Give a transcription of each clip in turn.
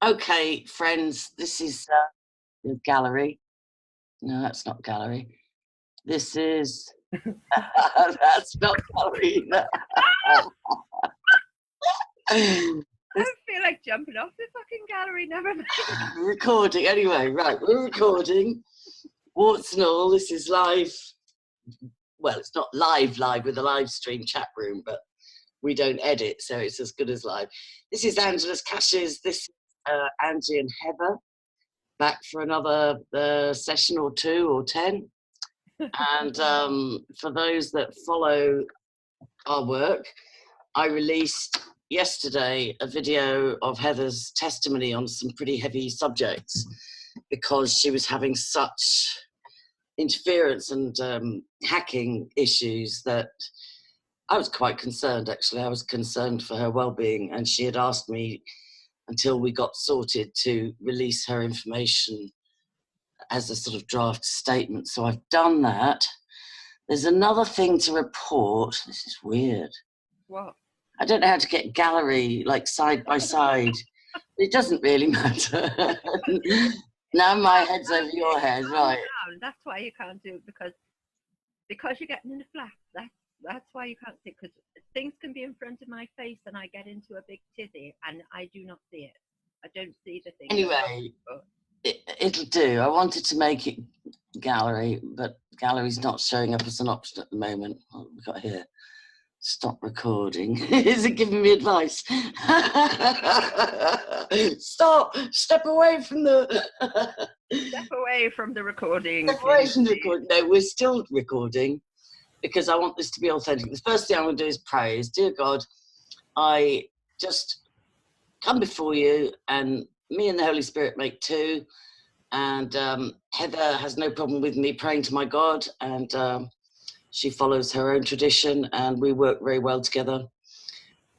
Okay, friends, this is the gallery. No, that's not gallery. This is that's not gallery either. I feel like jumping off the fucking gallery. Never mind. Recording anyway. Right, we're recording. Warts and all. This is live. Well, it's not live with a live stream chat room, but we don't edit, so it's as good as live. This is Angela's Caches. This is Angie and Heather back for another session or 2 or 10. And for those that follow our work, I released yesterday a video of Heather's testimony on some pretty heavy subjects because she was having such interference and hacking issues that I was quite concerned, actually. I was concerned for her well-being, and she had asked me until we got sorted to release her information as a sort of draft statement. So I've done that. There's another thing to report. This is weird. What? I don't know how to get gallery like side by side. It doesn't really matter. Now my head's over your head, right? That's why you can't do it, because you're getting in the flat. That's why you can't see it, because things can be in front of my face and I get into a big tizzy and I do not see it. I don't see the thing. Anyway, it'll do. I wanted to make it gallery, but gallery's not showing up as an option at the moment. What have we got here? Stop recording. Is it giving me advice? Step away from the... Step away from the recording. Step away from the recording. No, we're still recording because I want this to be authentic. The first thing I'm going to do is praise. Dear God, I just come before you, and me and the Holy Spirit make two, and Heather has no problem with me praying to my God, and she follows her own tradition, and we work very well together.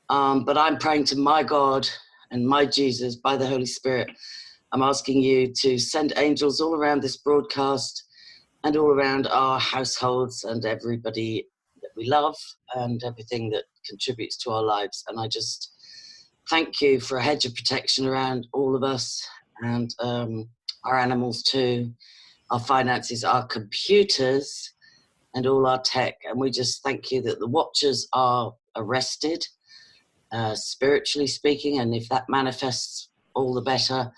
But I'm praying to my God and my Jesus by the Holy Spirit. I'm asking you to send angels all around this broadcast and all around our households and everybody that we love and everything that contributes to our lives. And I just thank you for a hedge of protection around all of us and our animals too, our finances, our computers, and all our tech. And we just thank you that the watchers are arrested, spiritually speaking, and if that manifests, all the better.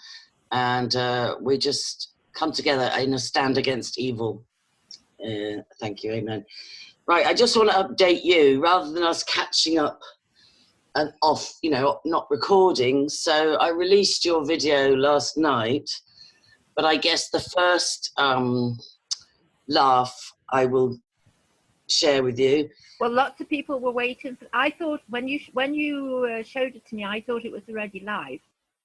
And we just come together in a stand against evil. Thank you, amen. Right, I just want to update you, rather than us catching up and off, you know, not recording. So I released your video last night, but I guess the first laugh I will share with you. Well, lots of people were waiting for, I thought when you showed it to me, I thought it was already live.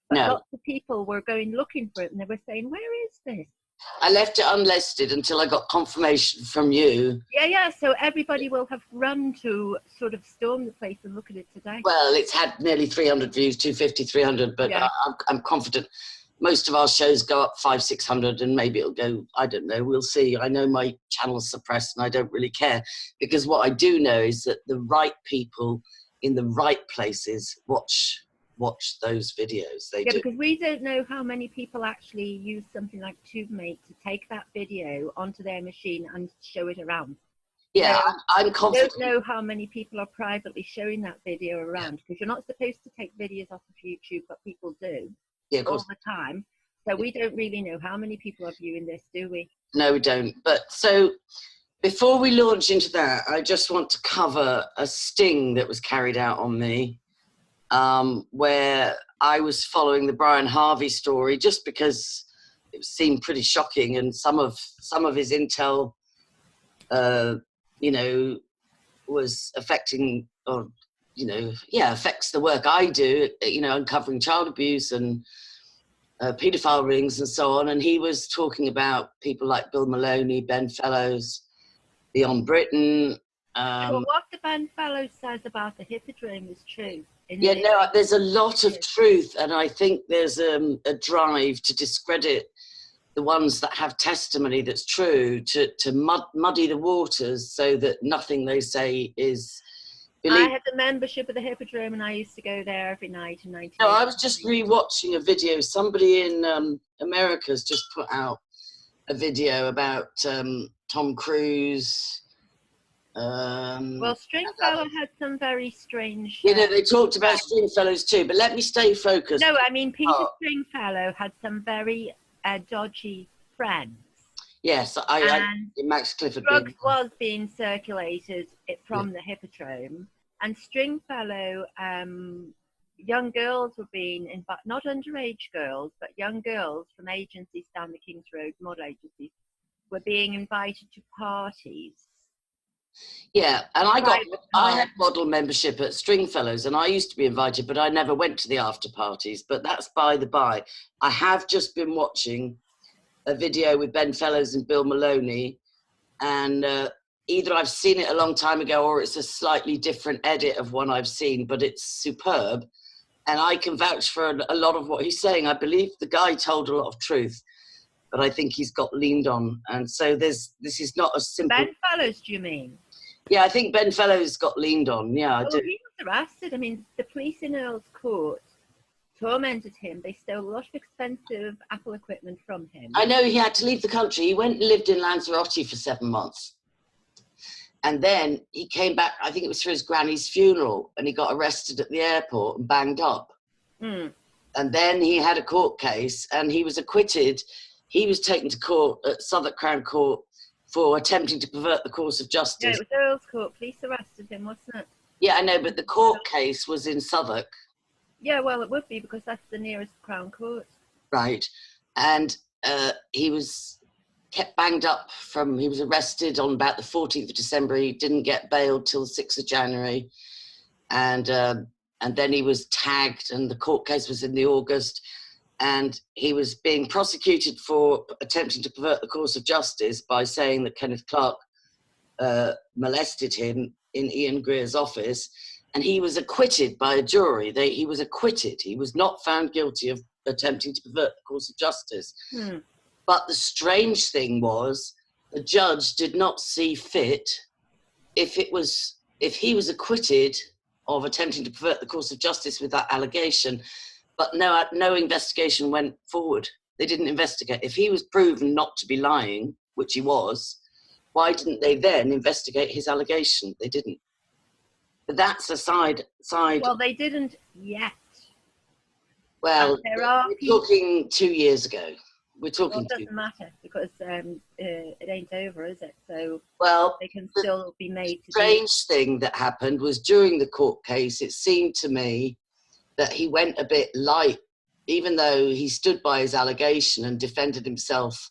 But No. Lots of people were going looking for it, and they were saying, where is this? I left it unlisted until I got confirmation from you. Yeah, so everybody will have run to sort of storm the place and look at it today. Well, it's had nearly 300 views, 250, 300, but yeah. I'm confident. Most of our shows go up 500, 600, and maybe it'll go, I don't know, we'll see. I know my channel's suppressed and I don't really care, because what I do know is that the right people in the right places watch those videos. They do. Because we don't know how many people actually use something like TubeMate to take that video onto their machine and show it around. Yeah, so I'm confident. We don't know how many people are privately showing that video around, because you're not supposed to take videos off of YouTube, but people do. Yeah, of course. All the time. So we don't really know how many people are viewing this, do we? No, we don't. But so before we launch into that, I just want to cover a sting that was carried out on me, where I was following the Brian Harvey story just because it seemed pretty shocking, and some of his intel, you know, was affecting, or you know, affects the work I do, you know, uncovering child abuse and paedophile rings and so on. And he was talking about people like Bill Maloney, Ben Fellows, Beyond Britain. Well, what the Ben Fellows says about the Hippodrome is true. Yeah, no, there's a lot of truth, and I think there's a drive to discredit the ones that have testimony that's true, to muddy the waters so that nothing they say is I had a membership at the Hippodrome, and I used to go there every night in 1980. No, I was just re-watching a video. Somebody in America's just put out a video about Tom Cruise. Well, Stringfellow had some very strange... You know, they talked about Stringfellows too, but let me stay focused. No, I mean, Peter Stringfellow had some very dodgy friends. Yes, Max Clifford. Drugs was being circulated from the Hippodrome, and Stringfellow, young girls were being, not underage girls, but young girls from agencies down the King's Road, model agencies, were being invited to parties. Yeah, and I had model membership at Stringfellows, and I used to be invited, but I never went to the after parties. But that's by the by. I have just been watching a video with Ben Fellows and Bill Maloney, and either I've seen it a long time ago or it's a slightly different edit of one I've seen, but it's superb, and I can vouch for a lot of what he's saying. I believe the guy told a lot of truth, but I think he's got leaned on, and so this is not a simple... Ben Fellows, do you mean? Yeah, I think Ben Fellows got leaned on, yeah. I do. He was arrested. I mean, the police in Earl's Court tormented him. They stole a lot of expensive Apple equipment from him. I know he had to leave the country. He went and lived in Lanzarote for 7 months. And then he came back, I think it was for his granny's funeral, and he got arrested at the airport and banged up. And then he had a court case and he was acquitted. He was taken to court at Southwark Crown Court for attempting to pervert the course of justice. Yeah, it was Earl's Court. Police arrested him, wasn't it? Yeah, I know, but the court case was in Southwark. Yeah, well, it would be because that's the nearest Crown Court. Right. And he was kept banged up he was arrested on about the 14th of December. He didn't get bailed till the 6th of January. And then he was tagged, and the court case was in the August. And he was being prosecuted for attempting to pervert the course of justice by saying that Kenneth Clark molested him in Ian Greer's office. And he was acquitted by a jury. He was acquitted. He was not found guilty of attempting to pervert the course of justice. But the strange thing was, the judge did not see fit if he was acquitted of attempting to pervert the course of justice with that allegation, but no investigation went forward. They didn't investigate. If he was proven not to be lying, which he was, why didn't they then investigate his allegation? They didn't. But that's a side. Well, they didn't yet. Well, we're talking 2 years ago. We're talking. Well, it doesn't matter because it ain't over, is it? So they can the still be made. The strange thing that happened was during the court case. It seemed to me that he went a bit light, even though he stood by his allegation and defended himself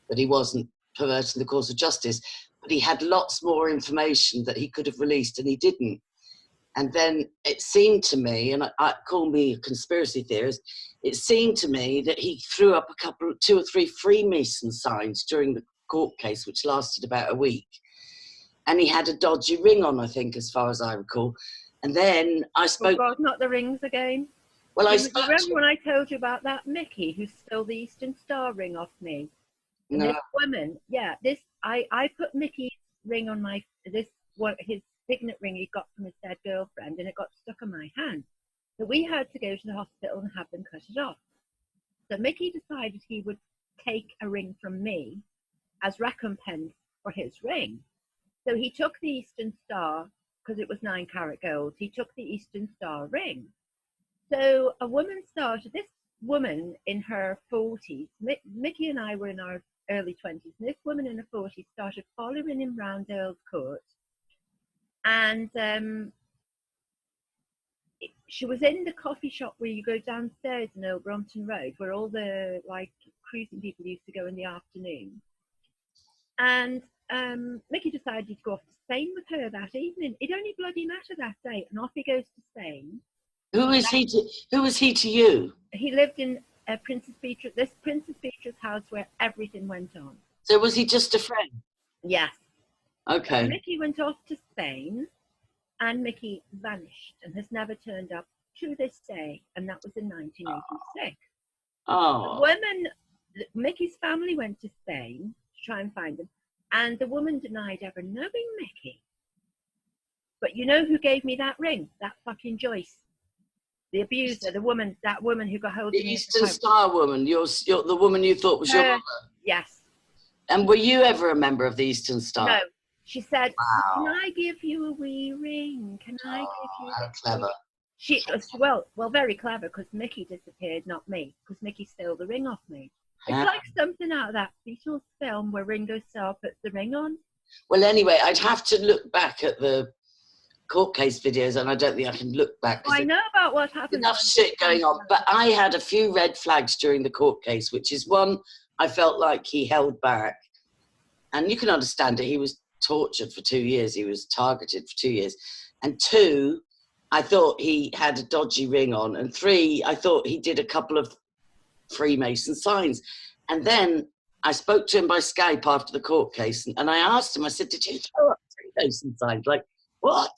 that he wasn't perverting the course of justice. But he had lots more information that he could have released, and he didn't. And then it seemed to me, and I call me a conspiracy theorist, it seemed to me that he threw up two or three Freemason signs during the court case, which lasted about a week. And he had a dodgy ring on, I think, as far as I recall. And then I spoke... Oh God, not the rings again. Well, remember when I told you about that Mickey who stole the Eastern Star ring off me? And this woman, I put Mickey's ring on his signet ring he got from his dead girlfriend, and it got stuck on my hand. So we had to go to the hospital and have them cut it off. So Mickey decided he would take a ring from me as recompense for his ring. So he took the Eastern Star, because it was 9-carat gold, he took the Eastern Star ring. So this woman in her 40s, Mickey and I were in our early 20s, and this woman in her 40s started following him round Earl's Court. And she was in the coffee shop where you go downstairs in Old Brompton Road, where all the cruising people used to go in the afternoon. And Mickey decided to go off to Spain with her that evening. It only bloody met her that day, and off he goes to Spain. Who was he to you? He lived in Princess Beatrice house where everything went on. So was he just a friend? Yes. Okay. And Mickey went off to Spain, and Mickey vanished and has never turned up to this day, and that was in 1986. Oh. Mickey's family went to Spain to try and find him, and the woman denied ever knowing Mickey. But you know who gave me that ring? That fucking Joyce. The abuser, that woman who got hold The of me. Eastern Star woman, you're the woman you thought was your mother. Yes. And were you ever a member of the Eastern Star? No. She said, wow. Can I give you a wee ring? Can I give you how clever. She well, very clever, because Mickey disappeared, not me, because Mickey stole the ring off me. It's like something out of that Beatles film where Ringo Starr puts the ring on. Well, anyway, I'd have to look back at the court case videos, and I don't think I can look back. I know about what happened. Enough shit going on, but I had a few red flags during the court case, which is one, I felt like he held back, and you can understand it. He was tortured for 2 years. He was targeted for 2 years, and 2, I thought he had a dodgy ring on, and 3, I thought he did a couple of Freemason signs, and then I spoke to him by Skype after the court case, and I asked him, I said, did you throw up Freemason signs? Like, what?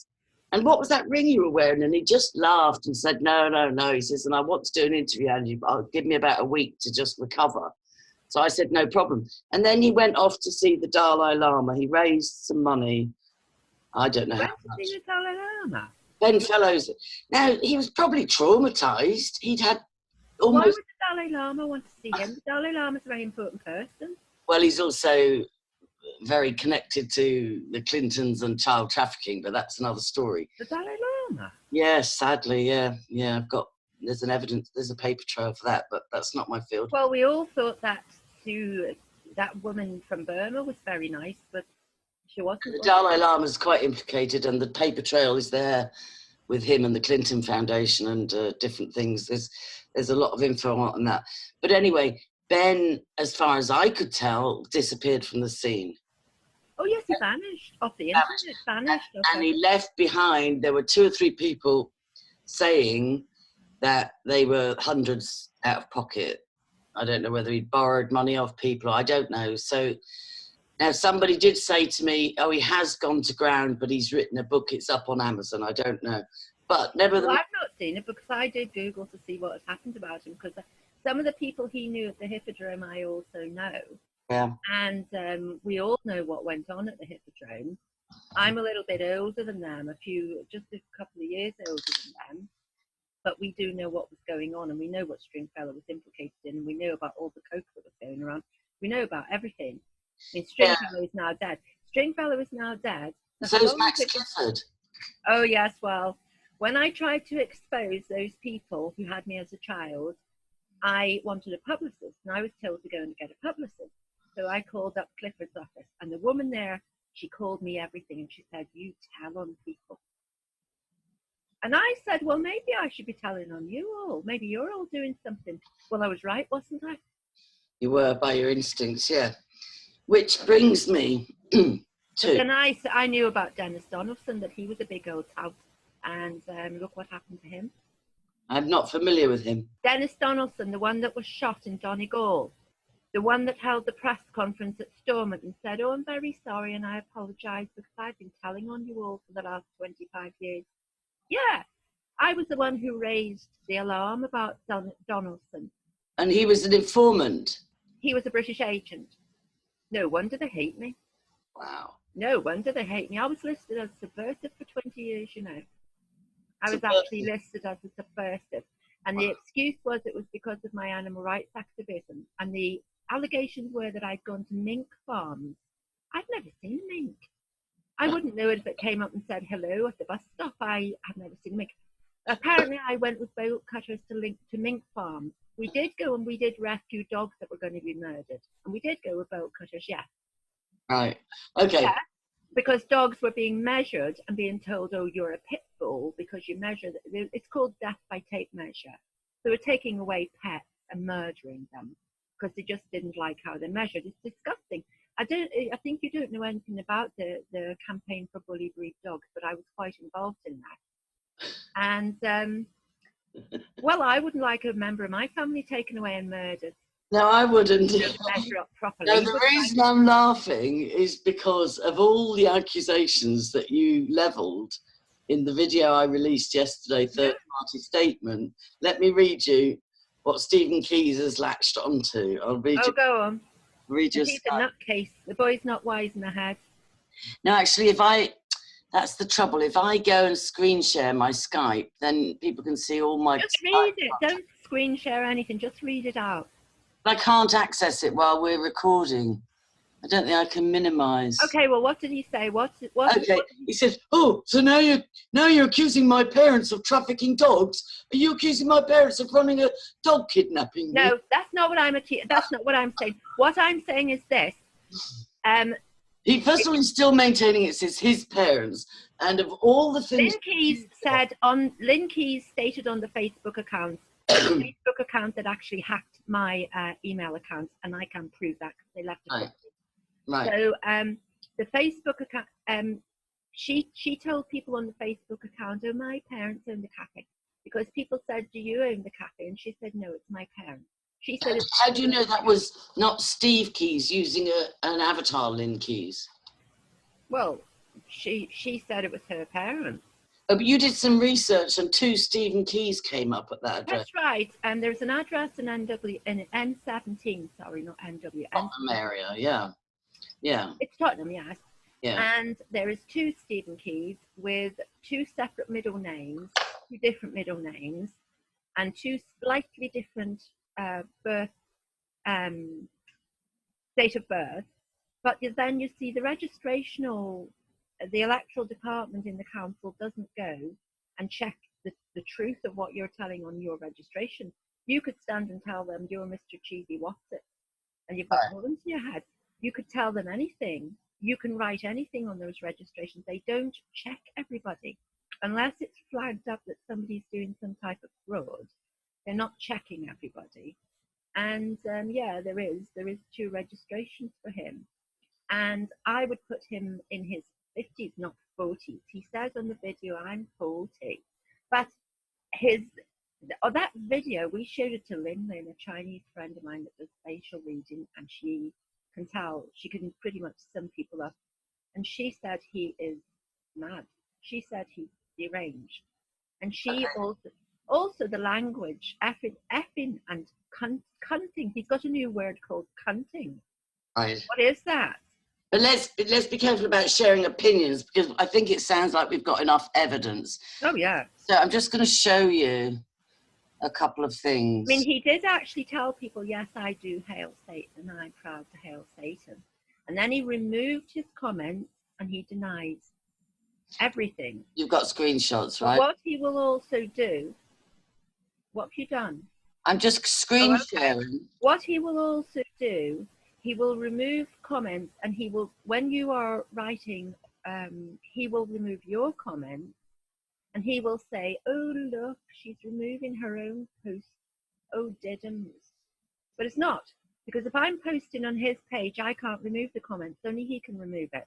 And what was that ring you were wearing? And he just laughed and said, no. He says, and I want to do an interview, Angie, but I'll give me about a week to just recover. So I said, no problem. And then he went off to see the Dalai Lama. He raised some money. I don't know how much. Where did he see the Dalai Lama? Ben Fellows. Now, he was probably traumatised. He'd had almost... Why would the Dalai Lama want to see him? The Dalai Lama's a very important person. Well, he's also very connected to the Clintons and child trafficking, but that's another story. The Dalai Lama? Yes, sadly, yeah. There's a paper trail for that, but that's not my field. Well, we all thought that that woman from Burma was very nice, but she wasn't. The Dalai Lama's quite implicated, and the paper trail is there with him and the Clinton Foundation and different things. There's a lot of info on that. But anyway, Ben, as far as I could tell, disappeared from the scene. Oh, yes, he vanished off the internet. Vanished. And he left behind, there were 2 or 3 people saying that they were hundreds out of pocket. I don't know whether he'd borrowed money off people, I don't know. So now somebody did say to me, oh, he has gone to ground, but he's written a book, it's up on Amazon, I don't know. But nevertheless... Well, I've not seen it, because I did Google to see what has happened about him, because some of the people he knew at the Hippodrome I also know. Yeah. And we all know what went on at the Hippodrome. I'm a little bit older than them, just a couple of years older than them. But we do know what was going on, and we know what Stringfellow was implicated in, and we know about all the coke that was going around. We know about everything. I mean, Stringfellow is now dead. Stringfellow is now dead. So is Max Clifford. Oh, yes, well, when I tried to expose those people who had me as a child, I wanted a publicist, and I was told to go and get a publicist. So I called up Clifford's office, and the woman there, she called me everything, and she said, you tell on people. And I said, well, maybe I should be telling on you all. Maybe you're all doing something. Well, I was right, wasn't I? You were, by your instincts, yeah. Which brings me to... Then I knew about Dennis Donaldson, that he was a big old tout, and look what happened to him. I'm not familiar with him. Dennis Donaldson, the one that was shot in Donegal, the one that held the press conference at Stormont and said, oh, I'm very sorry and I apologise because I've been telling on you all for the last 25 years. Yeah, I was the one who raised the alarm about Donaldson. And he was an informant? He was a British agent. No wonder they hate me. Wow. No wonder they hate me. I was listed as subversive for 20 years, you know. I was actually listed as a subversive. And the excuse was it was because of my animal rights activism. And the allegations were that I'd gone to mink farms. I'd never seen a mink. I wouldn't know it if it came up and said hello at the bus stop. I had never seen a mink. Apparently, I went with bolt cutters to mink farms. We did go and we did rescue dogs that were going to be murdered. And we did go with bolt cutters, yeah. Right. Okay. Yeah, because dogs were being measured and being told, oh, you're a pit bull because you measure. It's called death by tape measure. So we're taking away pets and murdering them because they just didn't like how they measured. It's disgusting. I think you don't know anything about the campaign for bully breed dogs, but I was quite involved in that. And well, I wouldn't like a member of my family taken away and murdered. No, I wouldn't. Measure up properly. No, the reason I'm laughing is because of all the accusations that you levelled in the video I released yesterday, third-party statement. Let me read you what Stephen Keyes has latched onto. I'll read you. Go on. Read your He's a nutcase. The boy's not wise in the head. No, actually, That's the trouble. If I go and screen share my Skype, then people can see all my... Just read it. Don't screen share anything. Just read it out. I can't access it while we're recording. I don't think I can minimise. Okay, well, what did he say? He says, "Oh, so now you're accusing my parents of trafficking dogs? Are you accusing my parents of running a dog kidnapping?" No, that's not what that's not what I'm saying. What I'm saying is this. First of all, he's still maintaining it's his parents, and of all the things... Lynn Keys stated on the Facebook account, the Facebook account that actually hacked my email account, and I can prove that because they left it. Right. So the Facebook account, she told people on the Facebook account, "Oh, my parents own the cafe," because people said, "Do you own the cafe?" And she said, "No, it's my parents." She said, "How do you know that was not Steve Keys using an avatar, Lynn Keys?" Well, she said it was her parents. Oh, but you did some research and 2 Stephen Keys came up at that address. That's right. And there's an address in N17, sorry, not NW. Tottenham area, yeah. Yeah. It's Tottenham, yes. Yeah. And there is 2 Stephen Keys with 2 separate middle names, 2 different middle names, and 2 slightly different date of birth. But then you see the electoral department in the council doesn't go and check the truth of what you're telling on your registration. You could stand and tell them you're Mr. Cheesy What's-It, and you've got guns to your head. You could tell them anything. You can write anything on those registrations. They don't check everybody. Unless it's flagged up that somebody's doing some type of fraud, they're not checking everybody. And yeah, there is 2 registrations for him. And I would put him in his 50s, not 40s. He says on the video, "I'm 40." But that video, we showed it to Lin, a Chinese friend of mine that does facial reading, and she can tell, she can pretty much sum people up. And she said he is mad. She said he's deranged. And she also the language, effing and cunting. He's got a new word called cunting. Right. What is that? But let's be careful about sharing opinions, because I think it sounds like we've got enough evidence. Oh, yeah. So I'm just going to show you a couple of things. I mean, he did actually tell people, "Yes, I do hail Satan, and I'm proud to hail Satan." And then he removed his comments and he denies everything. You've got screenshots, right? But what he will also do, what have you done? I'm just screen sharing. What he will also do, he will remove comments, and he will, when you are writing, he will remove your comments, and he will say, "Oh, look, she's removing her own post. Oh, diddums." But it's not, because if I'm posting on his page, I can't remove the comments. Only he can remove it.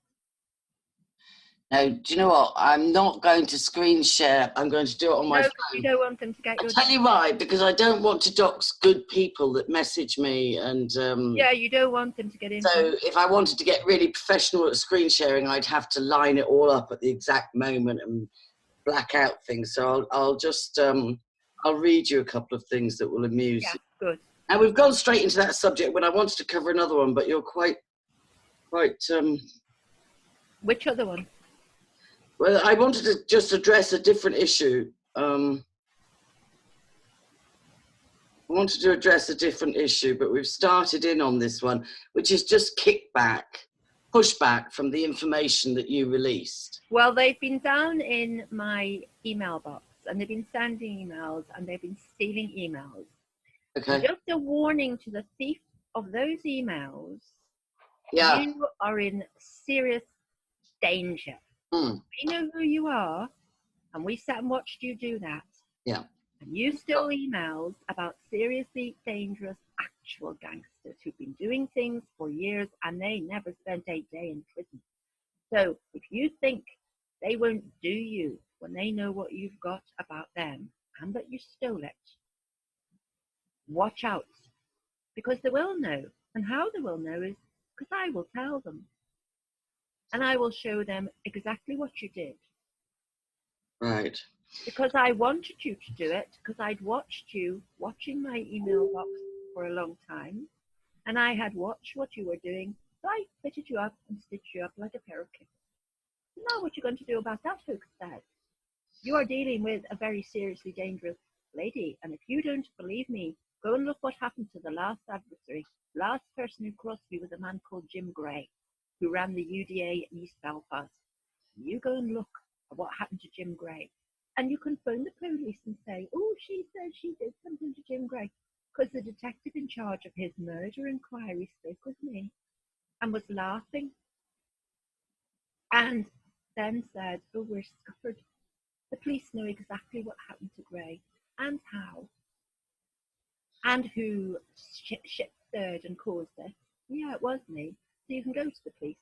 No, do you know what? I'm not going to screen share. I'm going to do it on my phone. You don't want them to get your... I'll tell you why, because I don't want to dox good people that message me and... yeah, you don't want them to get in. So if I wanted to get really professional at screen sharing, I'd have to line it all up at the exact moment and black out things. So I'll just... I'll read you a couple of things that will amuse you. Good. And we've gone straight into that subject when I wanted to cover another one, but you're quite... Which other one? Well, I wanted to just address a different issue. I wanted to address a different issue, but we've started in on this one, which is just pushback from the information that you released. Well, they've been down in my email box, and they've been sending emails, and they've been stealing emails. Okay. Just a warning to the thief of those emails. Yeah. You are in serious danger. We know who you are, and we sat and watched you do that. Yeah. And you still emails about seriously dangerous actual gangsters who've been doing things for years, and they never spent a day in prison. So if you think they won't do you when they know what you've got about them and that you stole it, watch out, because they will know. And how they will know is because I will tell them. And I will show them exactly what you did. Right. Because I wanted you to do it, because I'd watched you watching my email box for a long time, and I had watched what you were doing, so I fitted you up and stitched you up like a pair of kittens. Now what you're going to do about that, folks said. You are dealing with a very seriously dangerous lady, and if you don't believe me, go and look what happened to the last adversary. Last person who crossed me was a man called Jim Gray, who ran the UDA in East Belfast. You go and look at what happened to Jim Gray, and you can phone the police and say, oh, she said she did something to Jim Gray, because the detective in charge of his murder inquiry spoke with me and was laughing and then said, oh, we're scuppered. The police know exactly what happened to Gray and how and who stirred and caused it. Yeah, it was me. So you can go to the police,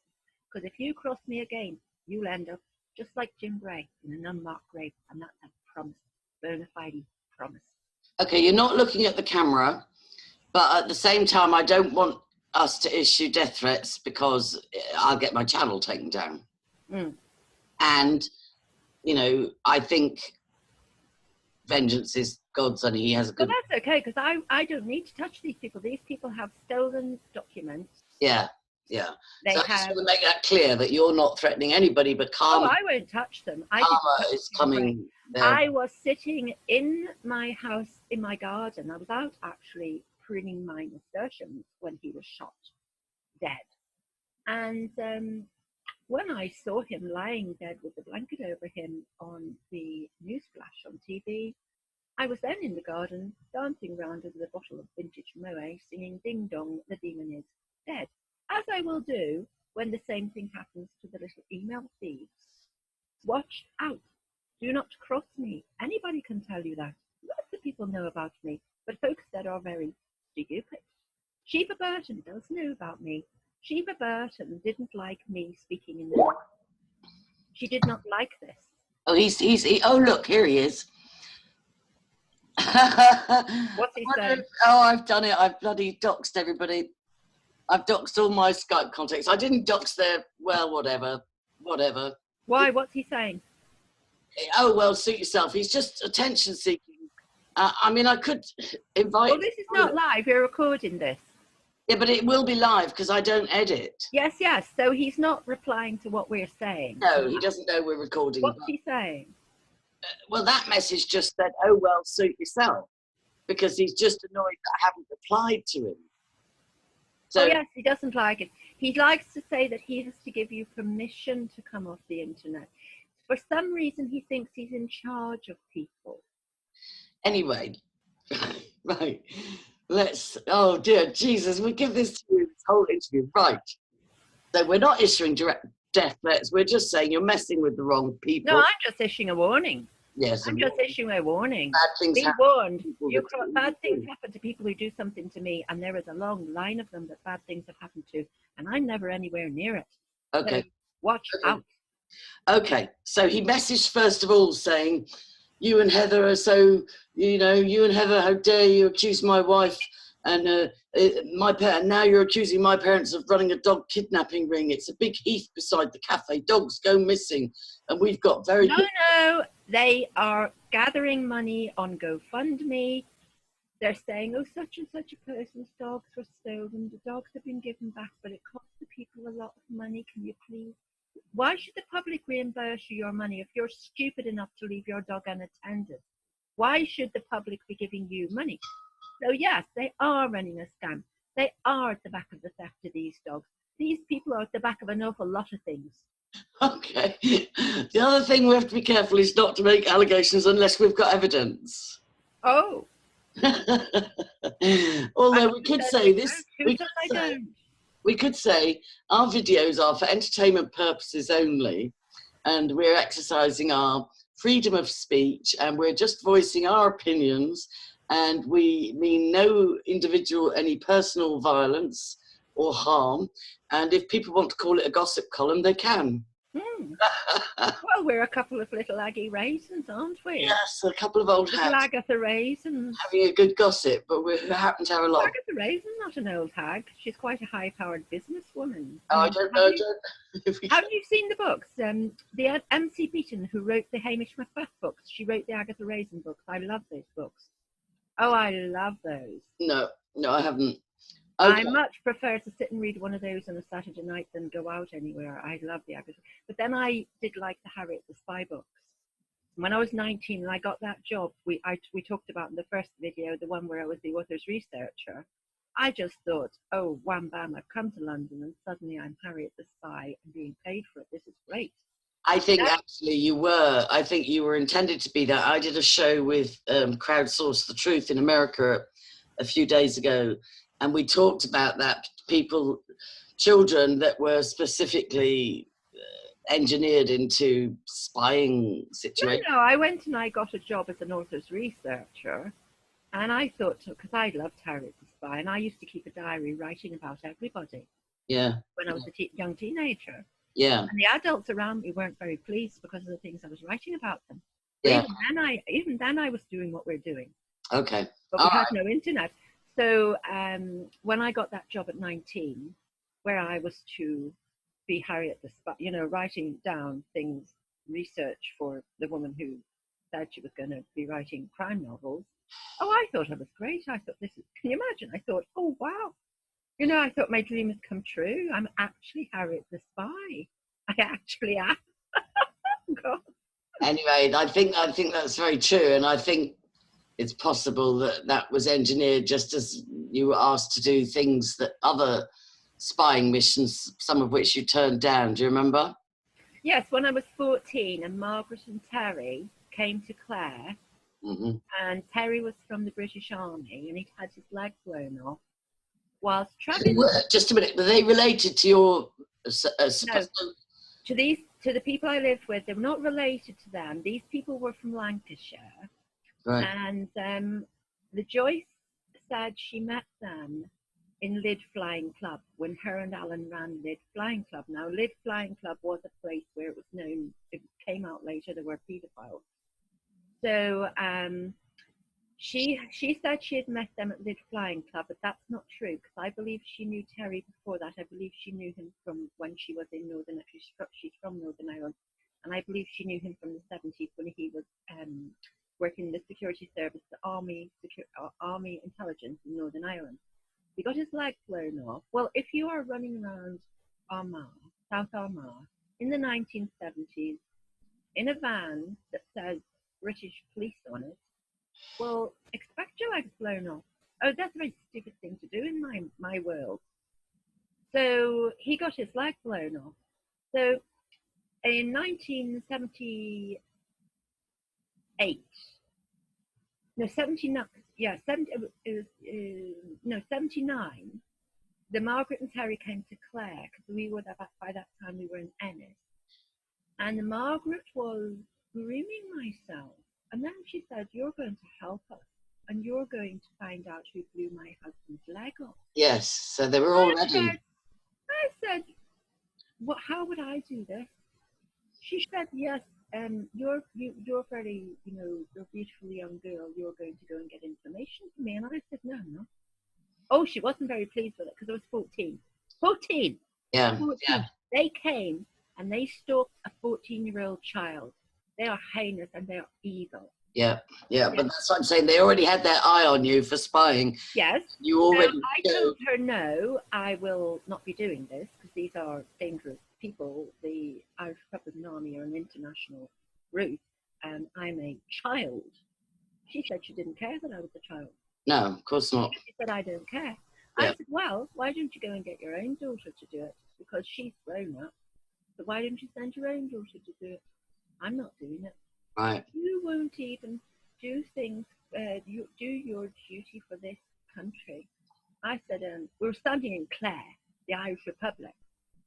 because if you cross me again, you'll end up just like Jim Gray in an unmarked grave, and that's a promise, bona fide promise. Okay, you're not looking at the camera, but at the same time, I don't want us to issue death threats because I'll get my channel taken down. Mm. And, you know, I think vengeance is God's, and he has a good... Well, that's okay, because I don't need to touch these people. These people have stolen documents. Yeah, yeah. They so I just have... want to make that clear, that you're not threatening anybody, but karma... Oh, I won't touch them. Karma is coming there. I was sitting in my house, in my garden. I was out actually pruning my nasturtiums when he was shot dead. And when I saw him lying dead with the blanket over him on the news flash on TV, I was then in the garden dancing around with a bottle of vintage Moet, singing Ding Dong, the demon is dead, as I will do when the same thing happens to the little email thieves. Watch out. Do not cross me. Anybody can tell you that. Lots of people know about me, but folks that are very stupid. Sheba Burton does know about me. Sheba Burton didn't like me speaking in the news. She did not like this. Oh, oh, look, here he is. What's he saying? Oh, I've done it. I've bloody doxed everybody. I've doxed all my Skype contacts. I didn't dox their, well, whatever. Why? What's he saying? Oh, well, suit yourself. He's just attention seeking. I mean, I could invite... Well, this is not live. You're recording this. Yeah, but it will be live because I don't edit. Yes, yes. So he's not replying to what we're saying. No, he doesn't know we're recording. What's he saying? Well, that message just said, oh, well, suit yourself. Because he's just annoyed that I haven't replied to him. So, oh, yes, he doesn't like it. He likes to say that he has to give you permission to come off the internet. For some reason, he thinks he's in charge of people. Anyway, right. Let's, oh dear, Jesus, we give this to you, this whole interview. Right. So we're not issuing direct death threats. We're just saying you're messing with the wrong people. No, I'm just issuing a warning. Yes. I'm just issuing a warning. Bad things Be happen. warned. Bad things happen to people who do something to me, and there is a long line of them that bad things have happened to, and I'm never anywhere near it. Okay. So watch out. Okay. So he messaged first of all saying, you and Heather are so, you know, you and Heather, how dare you accuse my wife and my parent. Now you're accusing my parents of running a dog kidnapping ring. It's a big heath beside the cafe. Dogs go missing, and we've got very... No, they are gathering money on GoFundMe. They're saying, oh, such and such a person's dogs were stolen. The dogs have been given back, but it costs the people a lot of money. Can you please? Why should the public reimburse you your money if you're stupid enough to leave your dog unattended? Why should the public be giving you money? So yes, they are running a scam. They are at the back of the theft of these dogs. These people are at the back of an awful lot of things. Okay. The other thing we have to be careful is not to make allegations unless we've got evidence. Oh. Although we could say this... We could say our videos are for entertainment purposes only, and we're exercising our freedom of speech, and we're just voicing our opinions, and we mean no individual any personal violence or harm, and if people want to call it a gossip column, they can. Well, we're a couple of little Aggie raisins, aren't we? Yes, a couple of old little hags. Agatha raisins. Having a good gossip, but we happen to have a lot. Agatha Raisin, not an old hag. She's quite a high-powered businesswoman. Oh, I don't know. Have you seen the books? The MC Beaton, who wrote the Hamish Macbeth books, she wrote the Agatha Raisin books. I love those books. Oh, I love those. No, I haven't. Okay. I much prefer to sit and read one of those on a Saturday night than go out anywhere. I love the Agatha. But then I did like the Harriet the Spy books. When I was 19 and I got that job, we talked about in the first video, the one where I was the author's researcher. I just thought, oh, wham bam, I've come to London and suddenly I'm Harriet the Spy and being paid for it. This is great. I think actually you were. I think you were intended to be that. I did a show with Crowdsource the Truth in America a few days ago, and we talked about that. Children that were specifically engineered into spying situations. No, I went and I got a job as an author's researcher. And I thought, because I loved Harriet the Spy, and I used to keep a diary writing about everybody. Yeah. When I was a young teenager. Yeah. And the adults around me weren't very pleased because of the things I was writing about them. Yeah. Even then I was doing what we're doing. Okay. But we had no internet. So when I got that job at 19, where I was to be Harriet the Spy, you know, writing down things, research for the woman who said she was going to be writing crime novels. Oh, I thought I was great. I thought, can you imagine? I thought, oh, wow. You know, I thought my dream has come true. I'm actually Harriet the Spy. I actually am. God. Anyway, I think that's very true. And I think it's possible that was engineered just as you were asked to do things that other spying missions, some of which you turned down. Do you remember? Yes, when I was 14 and Margaret and Terry came to Clare. Mm-hmm. And Terry was from the British Army and he'd had his leg blown off whilst travelling. Just a minute, were they related to your... No, to the people I lived with, they were not related to them. These people were from Lancashire. Right. And the Joyce said she met them in Lyd Flying Club when her and Alan ran Lyd Flying Club. Now, Lyd Flying Club was a place where it was known, it came out later, there were paedophiles. So she said she had met them at Lyd Flying Club, but that's not true because I believe she knew Terry before that. I believe she knew him from when she was in Northern Ireland. She's from Northern Ireland, and I believe she knew him from the 70s when he was working in the security service, the Army intelligence in Northern Ireland. He got his leg blown off. Well, if you are running around Armagh, South Armagh, in the 1970s, in a van that says British police on it, well, expect your legs blown off. Oh, that's a very stupid thing to do in my world. So he got his leg blown off. So in 1978, no, 79, yeah, 79, the Margaret and Terry came to Clare because we were there, by that time we were in Ennis. And Margaret was grooming myself. And then she said, you're going to help us and you're going to find out who blew my husband's leg off. Yes, so they were already... I said, well, how would I do this? She said, yes, you're very, you know, you're a beautiful young girl. You're going to go and get information from me. And I said, no, I'm not. Oh, she wasn't very pleased with it because I was 14. 14! Yeah, 14. yeah. They came and they stalked a 14-year-old child. They are heinous and they are evil. Yeah, but that's what I'm saying. They already had their eye on you for spying. Yes. You already I told her, no, I will not be doing this because these are dangerous people. The Irish Republican Army are an international route and I'm a child. She said she didn't care that I was a child. No, of course not. She said, I don't care. Yeah. I said, well, why don't you go and get your own daughter to do it? Because she's grown up. So why don't you send your own daughter to do it? I'm not doing it. Right. You won't even do things, you do your duty for this country. I said, we were standing in Clare, the Irish Republic.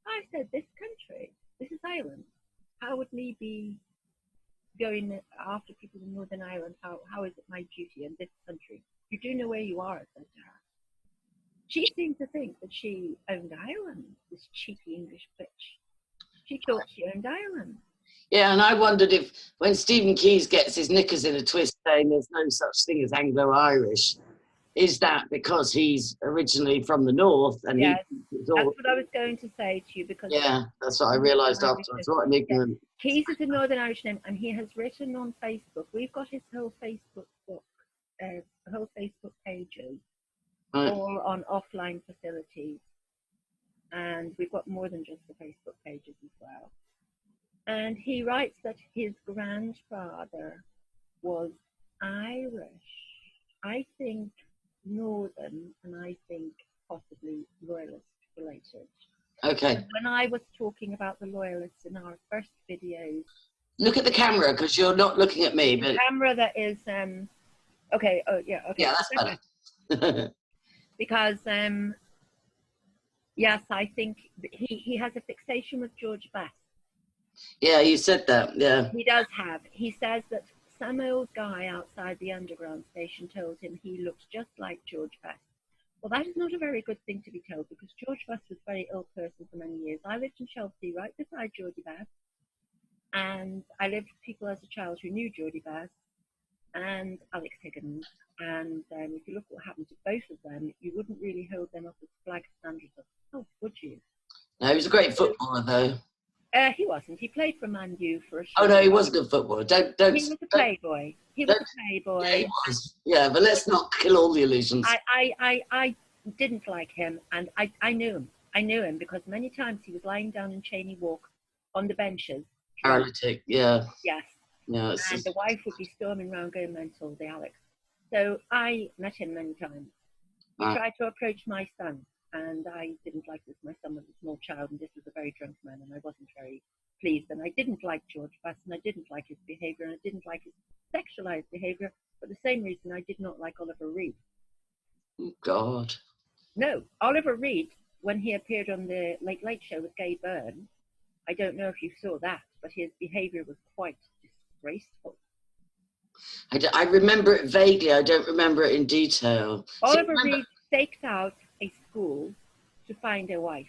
I said, this country, this is Ireland. How would me be going after people in Northern Ireland? How is it my duty in this country? You do know where you are, I said to her. She seemed to think that she owned Ireland, this cheeky English bitch. She thought she owned Ireland. Yeah, and I wondered if when Stephen Keyes gets his knickers in a twist saying there's no such thing as Anglo-Irish, is that because he's originally from the north? And yes, that's what I was going to say to you. Because yeah, that's what I realised afterwards. What an ignorant... Yeah. Keyes is a Northern Irish name, and he has written on Facebook. We've got his whole Facebook book, whole Facebook pages. Right. all on offline facilities. And we've got more than just the Facebook pages as well. And he writes that his grandfather was Irish, I think Northern, and I think possibly Loyalist related. Okay. And when I was talking about the Loyalists in our first videos, Look at the camera, because you're not looking at me. But camera that is okay. Oh yeah. Okay. yeah, that's better. Because yes, I think he has a fixation with George Best. Yeah, you said that. Yeah. He does have. He says that some old guy outside the underground station told him he looked just like George Best. Well, that is not a very good thing to be told, because George Best was a very ill person for many years. I lived in Chelsea right beside Geordie Best, and I lived with people as a child who knew Geordie Best and Alex Higgins. And if you look what happened to both of them, you wouldn't really hold them up as flag standards of health, would you? No, he was a great footballer, though. He wasn't. He played for Man U for a Oh short no, he while. was a good footballer. Don't. He was a playboy. He was a playboy. Yeah, he was. Yeah, but let's not kill all the illusions. I didn't like him, and I knew him. I knew him because many times he was lying down in Cheney Walk on the benches. Paralytic, yeah. Yes. Yeah. And the wife would be storming around going mental, the Alex. So I met him many times. He tried to approach my son, and I didn't like this. My son was a small child, and this was a very drunk man, and I wasn't very pleased. And I didn't like George Best, and I didn't like his behaviour, and I didn't like his sexualised behaviour, for the same reason I did not like Oliver Reed. Oh, God. No, Oliver Reed, when he appeared on the Late Late Show with Gay Byrne, I don't know if you saw that, but his behaviour was quite disgraceful. I remember it vaguely. I don't remember it in detail. Oliver Reed staked out a school to find a wife,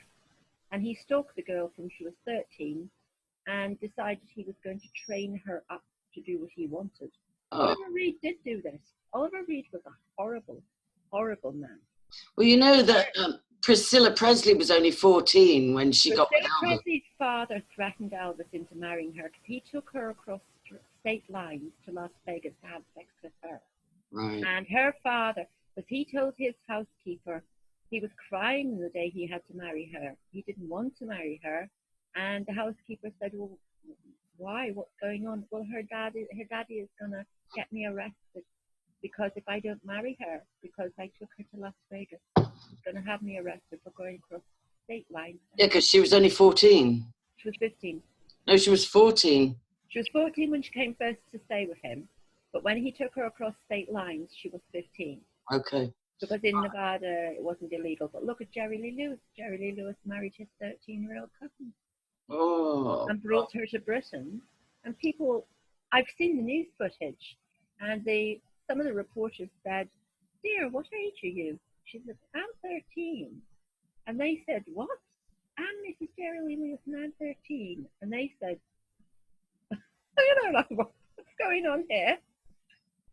and he stalked the girl from she was 13 and decided he was going to train her up to do what he wanted. Oh. Oliver Reed did do this. Oliver Reed was a horrible, horrible man. Well, you know that Priscilla Presley was only 14 when she got with Elvis. Presley's father threatened Elvis into marrying her because he took her across state lines to Las Vegas to have sex with her. Right. And her father, because he told his housekeeper he was crying the day he had to marry her. He didn't want to marry her. And the housekeeper said, well, why? What's going on? Well, her daddy is going to get me arrested because if I don't marry her, because I took her to Las Vegas, he's going to have me arrested for going across state lines. Yeah, because she was only 14. She was 15. No, she was 14. She was 14 when she came first to stay with him. But when he took her across state lines, she was 15. Okay. Because in Nevada, it wasn't illegal. But look at Jerry Lee Lewis. Jerry Lee Lewis married his 13-year-old cousin. Oh. And brought her to Britain. And people, I've seen the news footage. And some of the reporters said, dear, what age are you? She said, I'm 13. And they said, what? I'm Mrs. Jerry Lee Lewis and I'm 13. And they said, you know, like, what's going on here?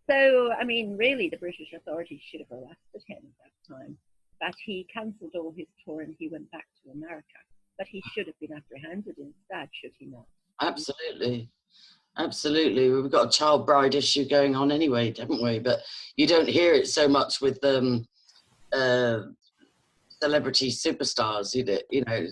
So, I mean, really, the British authorities should have arrested him at that time. But he cancelled all his tour and he went back to America. But he should have been apprehended instead, should he not? Absolutely. Absolutely. We've got a child bride issue going on anyway, haven't we? But you don't hear it so much with celebrity superstars, you know.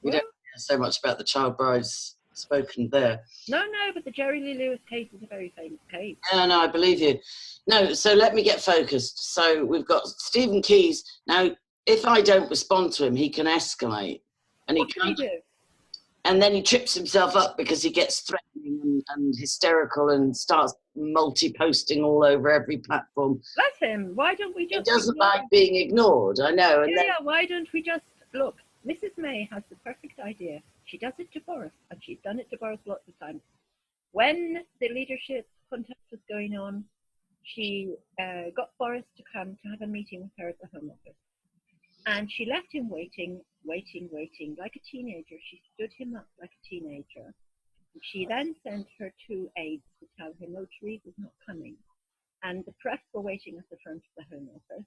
You don't hear so much about the child brides spoken there. No, but the Jerry Lee Lewis case is a very famous case. Yeah, no, I believe you. No, so let me get focused. So we've got Stephen Keyes. Now, if I don't respond to him, he can escalate. And what can he do? And then he trips himself up because he gets threatening and hysterical and starts multi-posting all over every platform. Let him. Why don't we just... He doesn't like being ignored, I know. And yeah, why don't we just... Look, Mrs. May has the perfect idea. She does it to Boris, and she's done it to Boris lots of times. When the leadership contest was going on, she got Boris to come to have a meeting with her at the Home Office. And she left him waiting, like a teenager. She stood him up like a teenager. And she then sent her 2 aides to tell him, no, Therese is not coming. And the press were waiting at the front of the Home Office.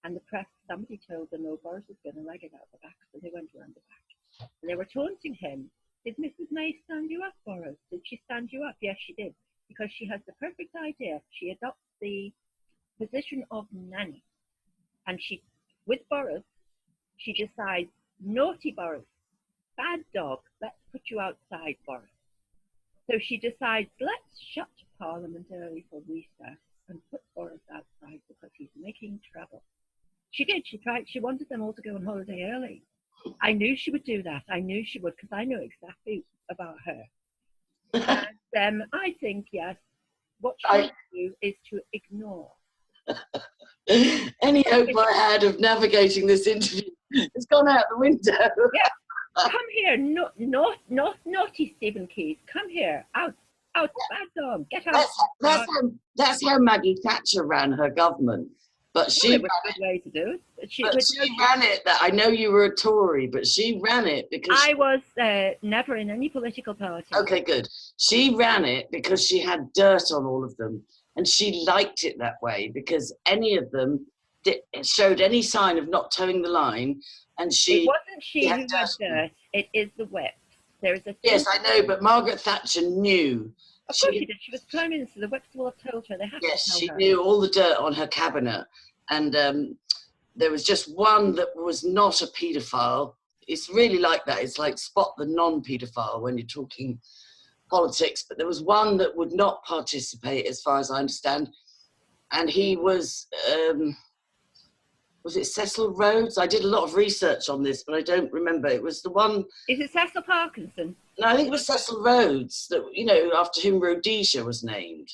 And the press, somebody told them, oh, Boris is going to leg it out the back. So they went around the back. And they were taunting him. Did Mrs. May stand you up, Boris? Did she stand you up? Yes, she did. Because she has the perfect idea. She adopts the position of nanny. And she with Boris, she decides, naughty Boris, bad dog, let's put you outside, Boris. So she decides, let's shut Parliament early for recess and put Boris outside because he's making trouble. She did. She tried. She wanted them all to go on holiday early. I knew she would do that. I knew she would because I know exactly about her. And I think, yes, what she would do is to ignore. Any hope I had of navigating this interview has gone out the window. Yeah. Come here, naughty Stephen Keys. Come here, out, bad dog, get out. That's how Maggie Thatcher ran her government. But she was a good way to do it. She ran it. I know you were a Tory, but she ran it because I was never in any political party. Okay, good. She ran it because she had dirt on all of them, and she liked it that way because any of them showed any sign of not towing the line, and she. It wasn't she who had dirt. It is the whip. There is a. Yes, I know, but Margaret Thatcher knew. Of course she did. She was Prime Minister. The whips will have told her. They have to tell her. Yes, she knew all the dirt on her cabinet, and there was just one that was not a paedophile. It's really like that. It's like spot the non-paedophile when you're talking politics. But there was one that would not participate, as far as I understand, and he was it Cecil Rhodes? I did a lot of research on this, but I don't remember. It was the one. Is it Cecil Parkinson? No, I think it was Cecil Rhodes, that, you know, after whom Rhodesia was named.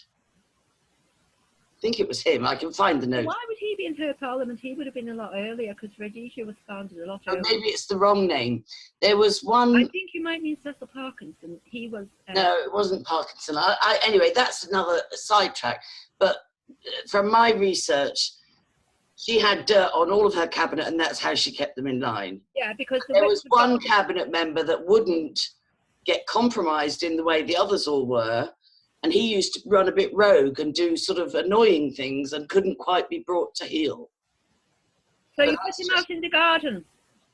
I think it was him. I can find the note. Why would he be in her parliament? He would have been a lot earlier because Rhodesia was founded a lot earlier. Maybe it's the wrong name. There was one. I think you might mean Cecil Parkinson. He was. No, it wasn't Parkinson. Anyway, that's another sidetrack. But from my research, she had dirt on all of her cabinet, and that's how she kept them in line. Yeah, because there was one cabinet member that wouldn't get compromised in the way the others all were, and he used to run a bit rogue and do sort of annoying things and couldn't quite be brought to heel. So you put him out in the garden.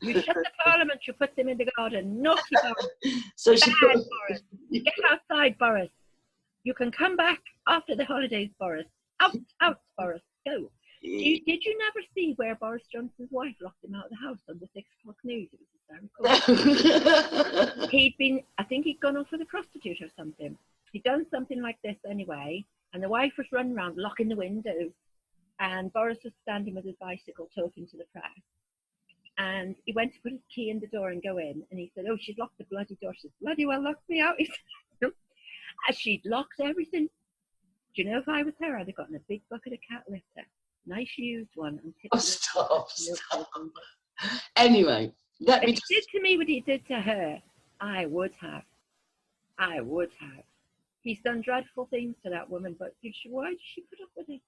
You shut the parliament, you put them in the garden. Naughty Boris. So she Boris. Get outside, Boris. You can come back after the holidays, Boris. Out, Boris. Go. Did you never see where Boris Johnson's wife locked him out of the house on the 6 o'clock news? It was hysterical. I think he'd gone off with a prostitute or something. He'd done something like this anyway, and the wife was running around locking the windows, and Boris was standing with his bicycle talking to the press. And he went to put his key in the door and go in, and he said, "Oh, she's locked the bloody door." She said, "Bloody well locked me out." He said, as she'd locked everything. Do you know if I was her, I'd have gotten a big bucket of cat litter. Nice used one. And stop. Anyway, let me. If he did to me what he did to her, I would have. He's done dreadful things to that woman, but why did she put up with it?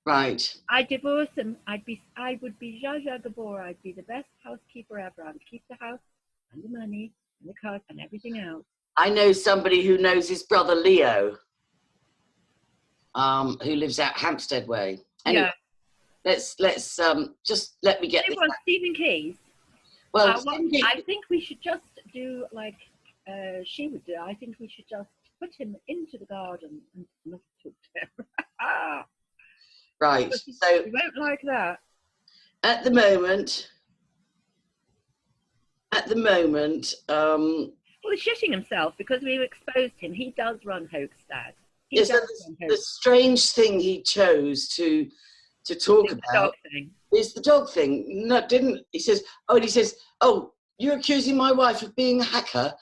Right. I'd divorce him. I would be Zsa Zsa Gabor. I'd be the best housekeeper ever. I would keep the house and the money and the cars and everything else. I know somebody who knows his brother Leo. Who lives out Hampstead way. Anyway, yeah. Let's just let me get. It was Stephen Keys. Well, I think we should just do like she would do. I think we should just put him into the garden and not talk to him. Right. So you won't like that. At the moment. Well, he's shitting himself because we've exposed him. He does run Hampstead. Yes, the strange thing he chose to talk about is the dog thing. No, he says, "Oh, you're accusing my wife of being a hacker,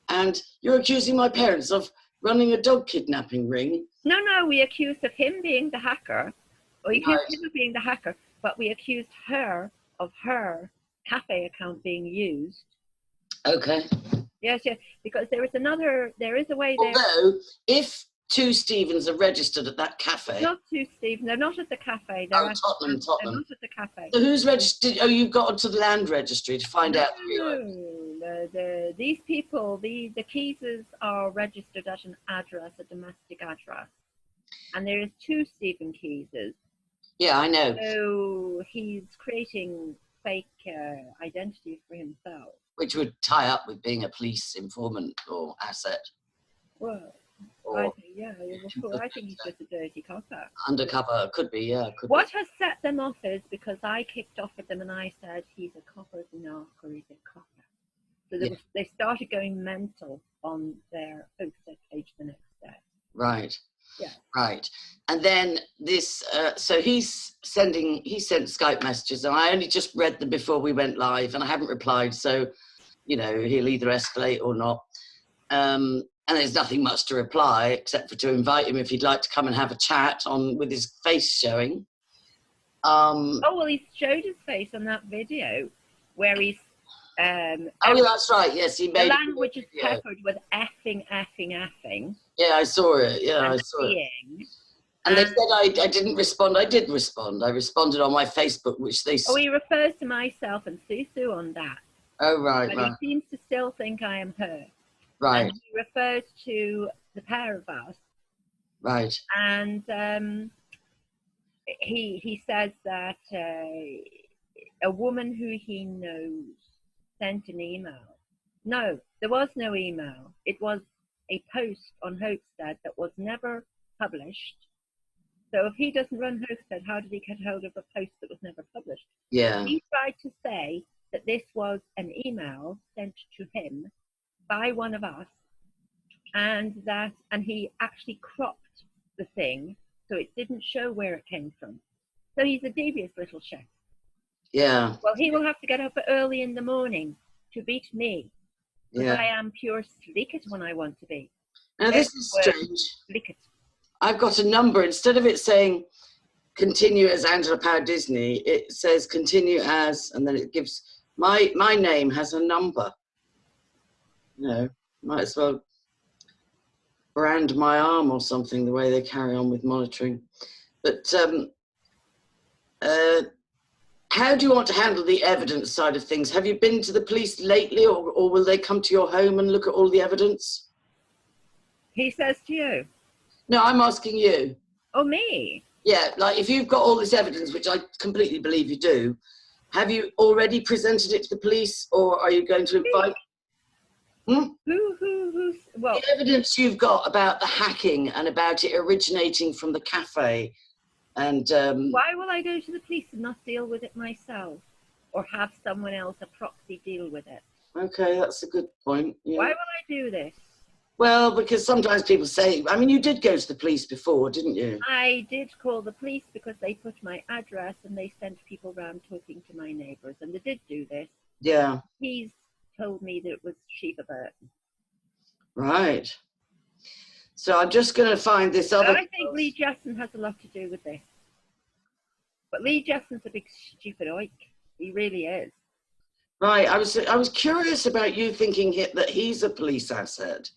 and you're accusing my parents of running a dog kidnapping ring." No, we accused of him being the hacker, or we accused him of being the hacker, but we accused her of her cafe account being used. Okay. Yes, because there is a way there. Although, if 2 Stephens are registered at that cafe. Not 2 Stephens. They're not at the cafe. They're Tottenham. They're not at the cafe. So who's registered? Oh, you've got onto the land registry to find out. No. These people, the Keyses are registered at an address, a domestic address, and there is 2 Stephen Keyses. Yeah, I know. So he's creating fake identity for himself, which would tie up with being a police informant or asset. Well. I or think, yeah, well, I think he's just a dirty copper. undercover. Could be, yeah. Could What be. has set them off is because I kicked off at them and I said, he's a copper's narc or he's a copper. So they started going mental on their Hampstead page the next day. Right. Yeah. Right. And then this, so he sent Skype messages, and I only just read them before we went live, and I haven't replied. So, you know, he'll either escalate or not. And there's nothing much to reply except for to invite him if he'd like to come and have a chat with his face showing. Oh, well, he showed his face on that video where he's... oh, yeah, that's right. Yes, he made the language is peppered with effing. Yeah, I saw it. Yeah, I saw it. And they said I didn't respond. I did respond. I responded on my Facebook, which they... Oh, he refers to myself and Susu on that. Oh, right, but right. he seems to still think I am her. Right. And he refers to the pair of us. Right. And he says that a woman who he knows sent an email. No, there was no email. It was a post on Hampstead that was never published. So if he doesn't run Hampstead, how did he get hold of a post that was never published? Yeah. He tried to say that this was an email sent to him by one of us, and he actually cropped the thing so it didn't show where it came from. So he's a devious little chef. Yeah. Well, he will have to get up early in the morning to beat me, because I am pure slicket when I want to be. Now this is strange. Slicket. I've got a number. Instead of it saying continue as Angela Power Disney, it says continue as, and then it gives my name has a number. You know, might as well brand my arm or something, the way they carry on with monitoring. But how do you want to handle the evidence side of things? Have you been to the police lately, or will they come to your home and look at all the evidence? He says to you. No, I'm asking you. Oh, me? Yeah, like if you've got all this evidence, which I completely believe you do, have you already presented it to the police, or are you going to invite... Well, the evidence you've got about the hacking and about it originating from the cafe, and... why will I go to the police and not deal with it myself, or have someone else, a proxy, deal with it? Okay, that's a good point. Yeah. Why will I do this? Well, because sometimes people say, I mean, you did go to the police before, didn't you? I did call the police because they put my address and they sent people around talking to my neighbours, and they did do this. Yeah. He's told me that it was Sheba Burton. Right. So I'm just going to find this other... But I think Lee Jessen has a lot to do with this. But Lee Jessen's a big stupid oik. He really is. Right. I was curious about you thinking that he's a police asset.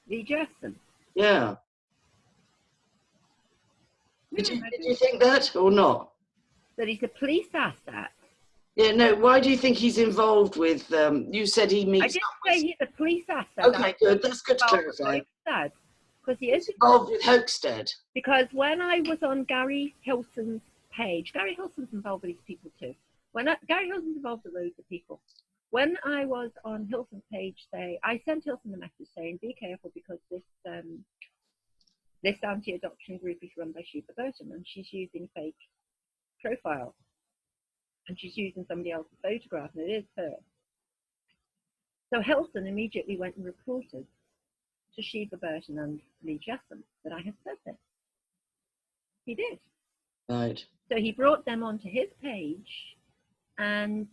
Lee Jessen? Yeah. Did you think that or not? That he's a police asset? Yeah, no, why do you think he's involved with, you said he meets... I didn't say he's a police asset. Okay, good, that's good to clarify. Because he is involved with Hampstead. Because when I was on Gary Hilson's page, Gary Hilson's involved with these people too. Gary Hilson's involved with loads of people. When I was on Hilson's page, I sent Hilson a message saying, be careful because this anti-adoption group is run by Sheba Burton and she's using fake profile. And she's using somebody else's photograph, and it is her. So Hilson immediately went and reported to Sheba Burton and Lee Jessen that I had said this. He did. Right. So he brought them onto his page, and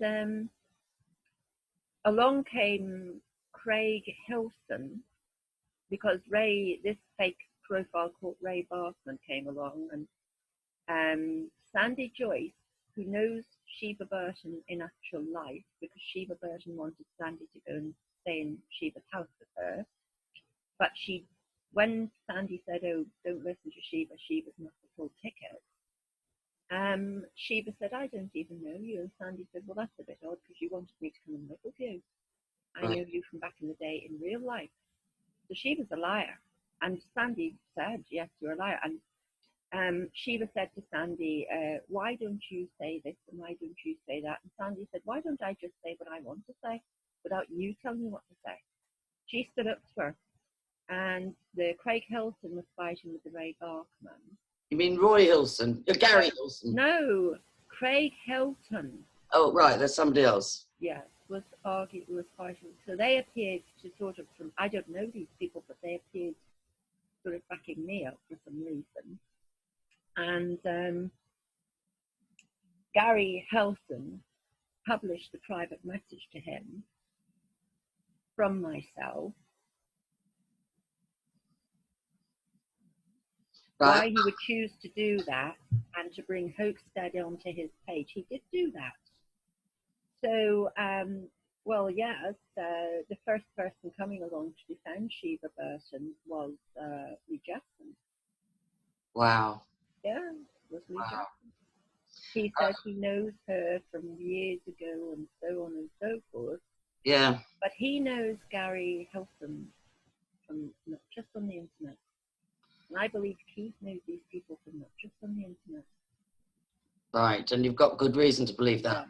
along came Craig Hilson, because this fake profile called Ray Bartman came along, and Sandy Joyce, who knows Sheba Burton in actual life, because Sheba Burton wanted Sandy to go and stay in Sheba's house with her. But when Sandy said, oh, don't listen to Sheba, Sheba's not the full ticket, Sheba said, I don't even know you. And Sandy said, well, that's a bit odd because you wanted me to come and live with you. I know you from back in the day in real life. So Sheba's a liar. And Sandy said, yes, you're a liar. And Sheba said to Sandy, why don't you say this and why don't you say that? And Sandy said, why don't I just say what I want to say without you telling me what to say? She stood up to her. and the Craig Hilton was fighting with the Ray Barkman. You mean Roy Hilson? Gary Hilson? No, Craig Hilton. Oh, right, there's somebody else. Yes, was fighting. So they appeared to sort of, I don't know these people, but they appeared sort of backing me up for some reason. And Gary Hilton published a private message to him from myself. Right. Why he would choose to do that and to bring Hampstead onto his page. He did do that. So, well, yes, the first person coming along to defend Shiva Burton was Lee Jackson. Wow. Yeah, it was Lee Jackson. He said he knows her from years ago and so on and so forth. Yeah. But he knows Gary Hilton from not just on the internet. And I believe Keith knows these people from not just on the internet. Right, and you've got good reason to believe that.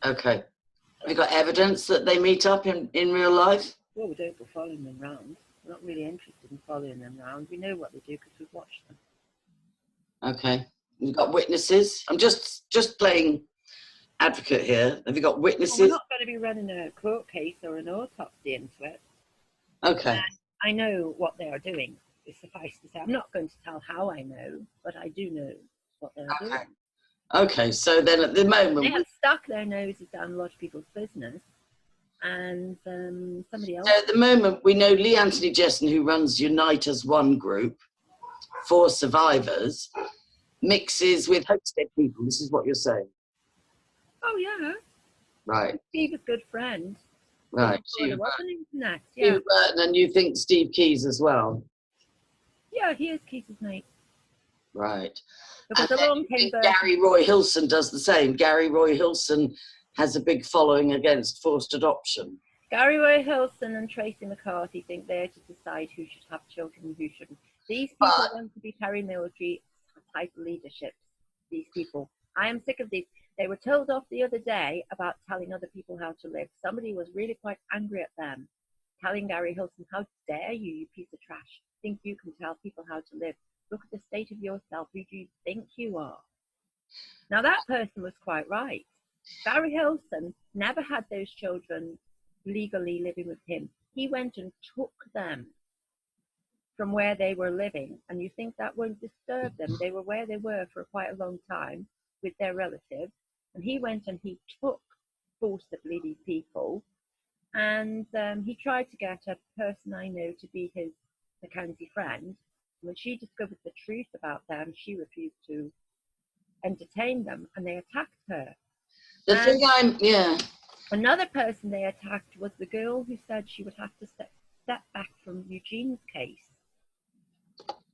Yeah. Okay. Have you got evidence that they meet up in real life? Well, we don't go following them round. We're not really interested in following them round. We know what they do because we've watched them. Okay. You've got witnesses? I'm just playing advocate here. Have you got witnesses? Well, we're not going to be running a court case or an autopsy into it. Okay. I know what they are doing. It's suffice to say. I'm not going to tell how I know, but I do know what they are doing. Okay, so then at the moment... They have stuck their noses down a lot of people's business, and somebody else... So at the moment, we know Lee Anthony Jessen, who runs Unite as One group for survivors, mixes with Hampstead people. This is what you're saying? Oh, yeah. Right. Steve's a good friend. Right. There was an internet, yeah. Steve Burton, and you think Steve Keys as well? Yeah, he is Keith's mate. Right. Because And along came Gary Roy Hilson does the same. Gary Roy Hilson has a big following against forced adoption. Gary Roy Hilson and Tracy McCarthy think they're to decide who should have children and who shouldn't. These people want to be paramilitary type leadership. These people. I am sick of these. They were told off the other day about telling other people how to live. Somebody was really quite angry at them, telling Gary Hilson, how dare you, you piece of trash, think you can tell people how to live. Look at the state of yourself. Who do you think you are? Now, that person was quite right. Gary Hilson never had those children legally living with him. He went and took them from where they were living. And you think that won't disturb them? They were where they were for quite a long time with their relatives. And he went and he took forcibly these people. And he tried to get a person I know to be his Mackenzie friend. When she discovered the truth about them, she refused to entertain them, and they attacked her. Another person they attacked was the girl who said she would have to step back from Eugene's case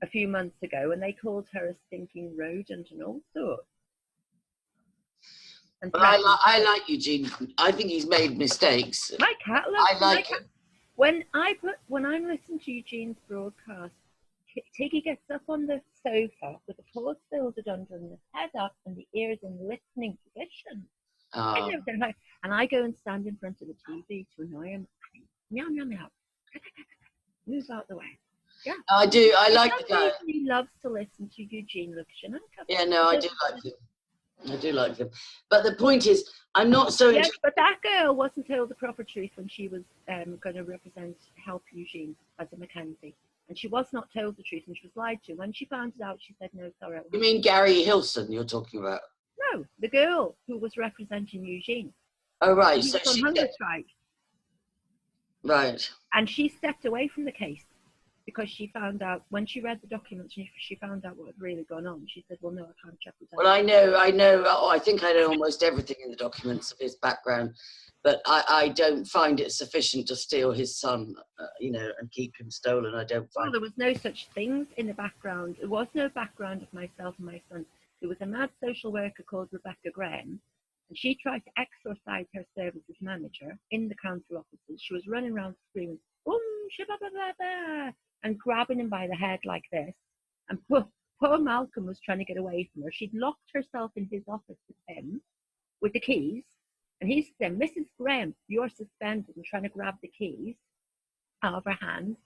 a few months ago, and they called her a stinking rodent and all sorts. And but I like Eugene. I think he's made mistakes. My cat loves him. When I'm listening to Eugene's broadcast, Tiggy gets up on the sofa with the paws folded under and the head up and the ears in listening position. And I go and stand in front of the TV to annoy him. Meow, meow, meow. Move out the way. Yeah. I do. I like the guy. He loves to listen to Eugene Luxian. Yeah, no, I do like him. I do like him. But the point is, I'm not so... Yes, but that girl wasn't told the proper truth when she was going to help Eugene as a Mackenzie. And she was not told the truth, and she was lied to. When she found it out, she said, no, sorry. You mean Gary Hilson you're talking about? No, the girl who was representing Eugene. Oh, right. He was on hunger strike. Right. And she stepped away from the case because she found out, when she read the documents, she found out what had really gone on. She said, well, no, I can't jeopardize. Well, I know. Oh, I think I know almost everything in the documents of his background. But I don't find it sufficient to steal his son, and keep him stolen. I don't find... Well, there was no such things in the background. There was no background of myself and my son. There was a mad social worker called Rebecca Graham, and she tried to exorcise her services manager in the council offices. She was running around screaming, boom, shabba-ba-ba-ba, and grabbing him by the head like this. And poor Malcolm was trying to get away from her. She'd locked herself in his office with him, with the keys. And he said, Mrs. Graham, you're suspended, and trying to grab the keys out of her hand.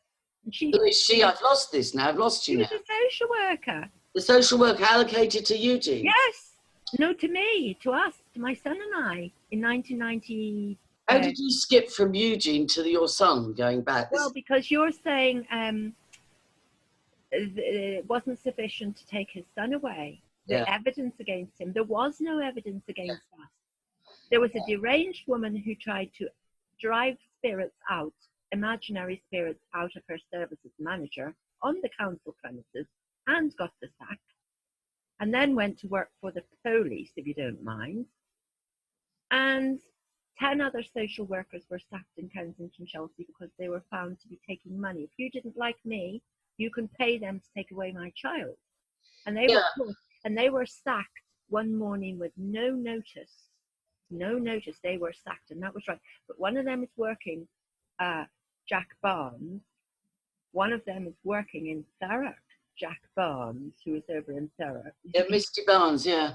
And she, Who is she? I've lost this now. I've lost you she now. was a social worker. The social worker allocated to Eugene? Yes. No, to me, to us, to my son and I, in 1990. How did you skip from Eugene to your son going back? Well, because you're saying it wasn't sufficient to take his son away. The evidence against him, there was no evidence against us. There was a deranged woman who tried to drive spirits out, imaginary spirits out of her services manager on the council premises and got the sack, and then went to work for the police, if you don't mind. And 10 other social workers were sacked in Kensington, Chelsea, because they were found to be taking money. If you didn't like me, you can pay them to take away my child. And they were sacked one morning with no notice. No notice. They were sacked, and that was right. But one of them is working, Jack Barnes. One of them is working in Thurrock, Jack Barnes, who is over in Thurrock. Yeah, Misty Barnes, yeah.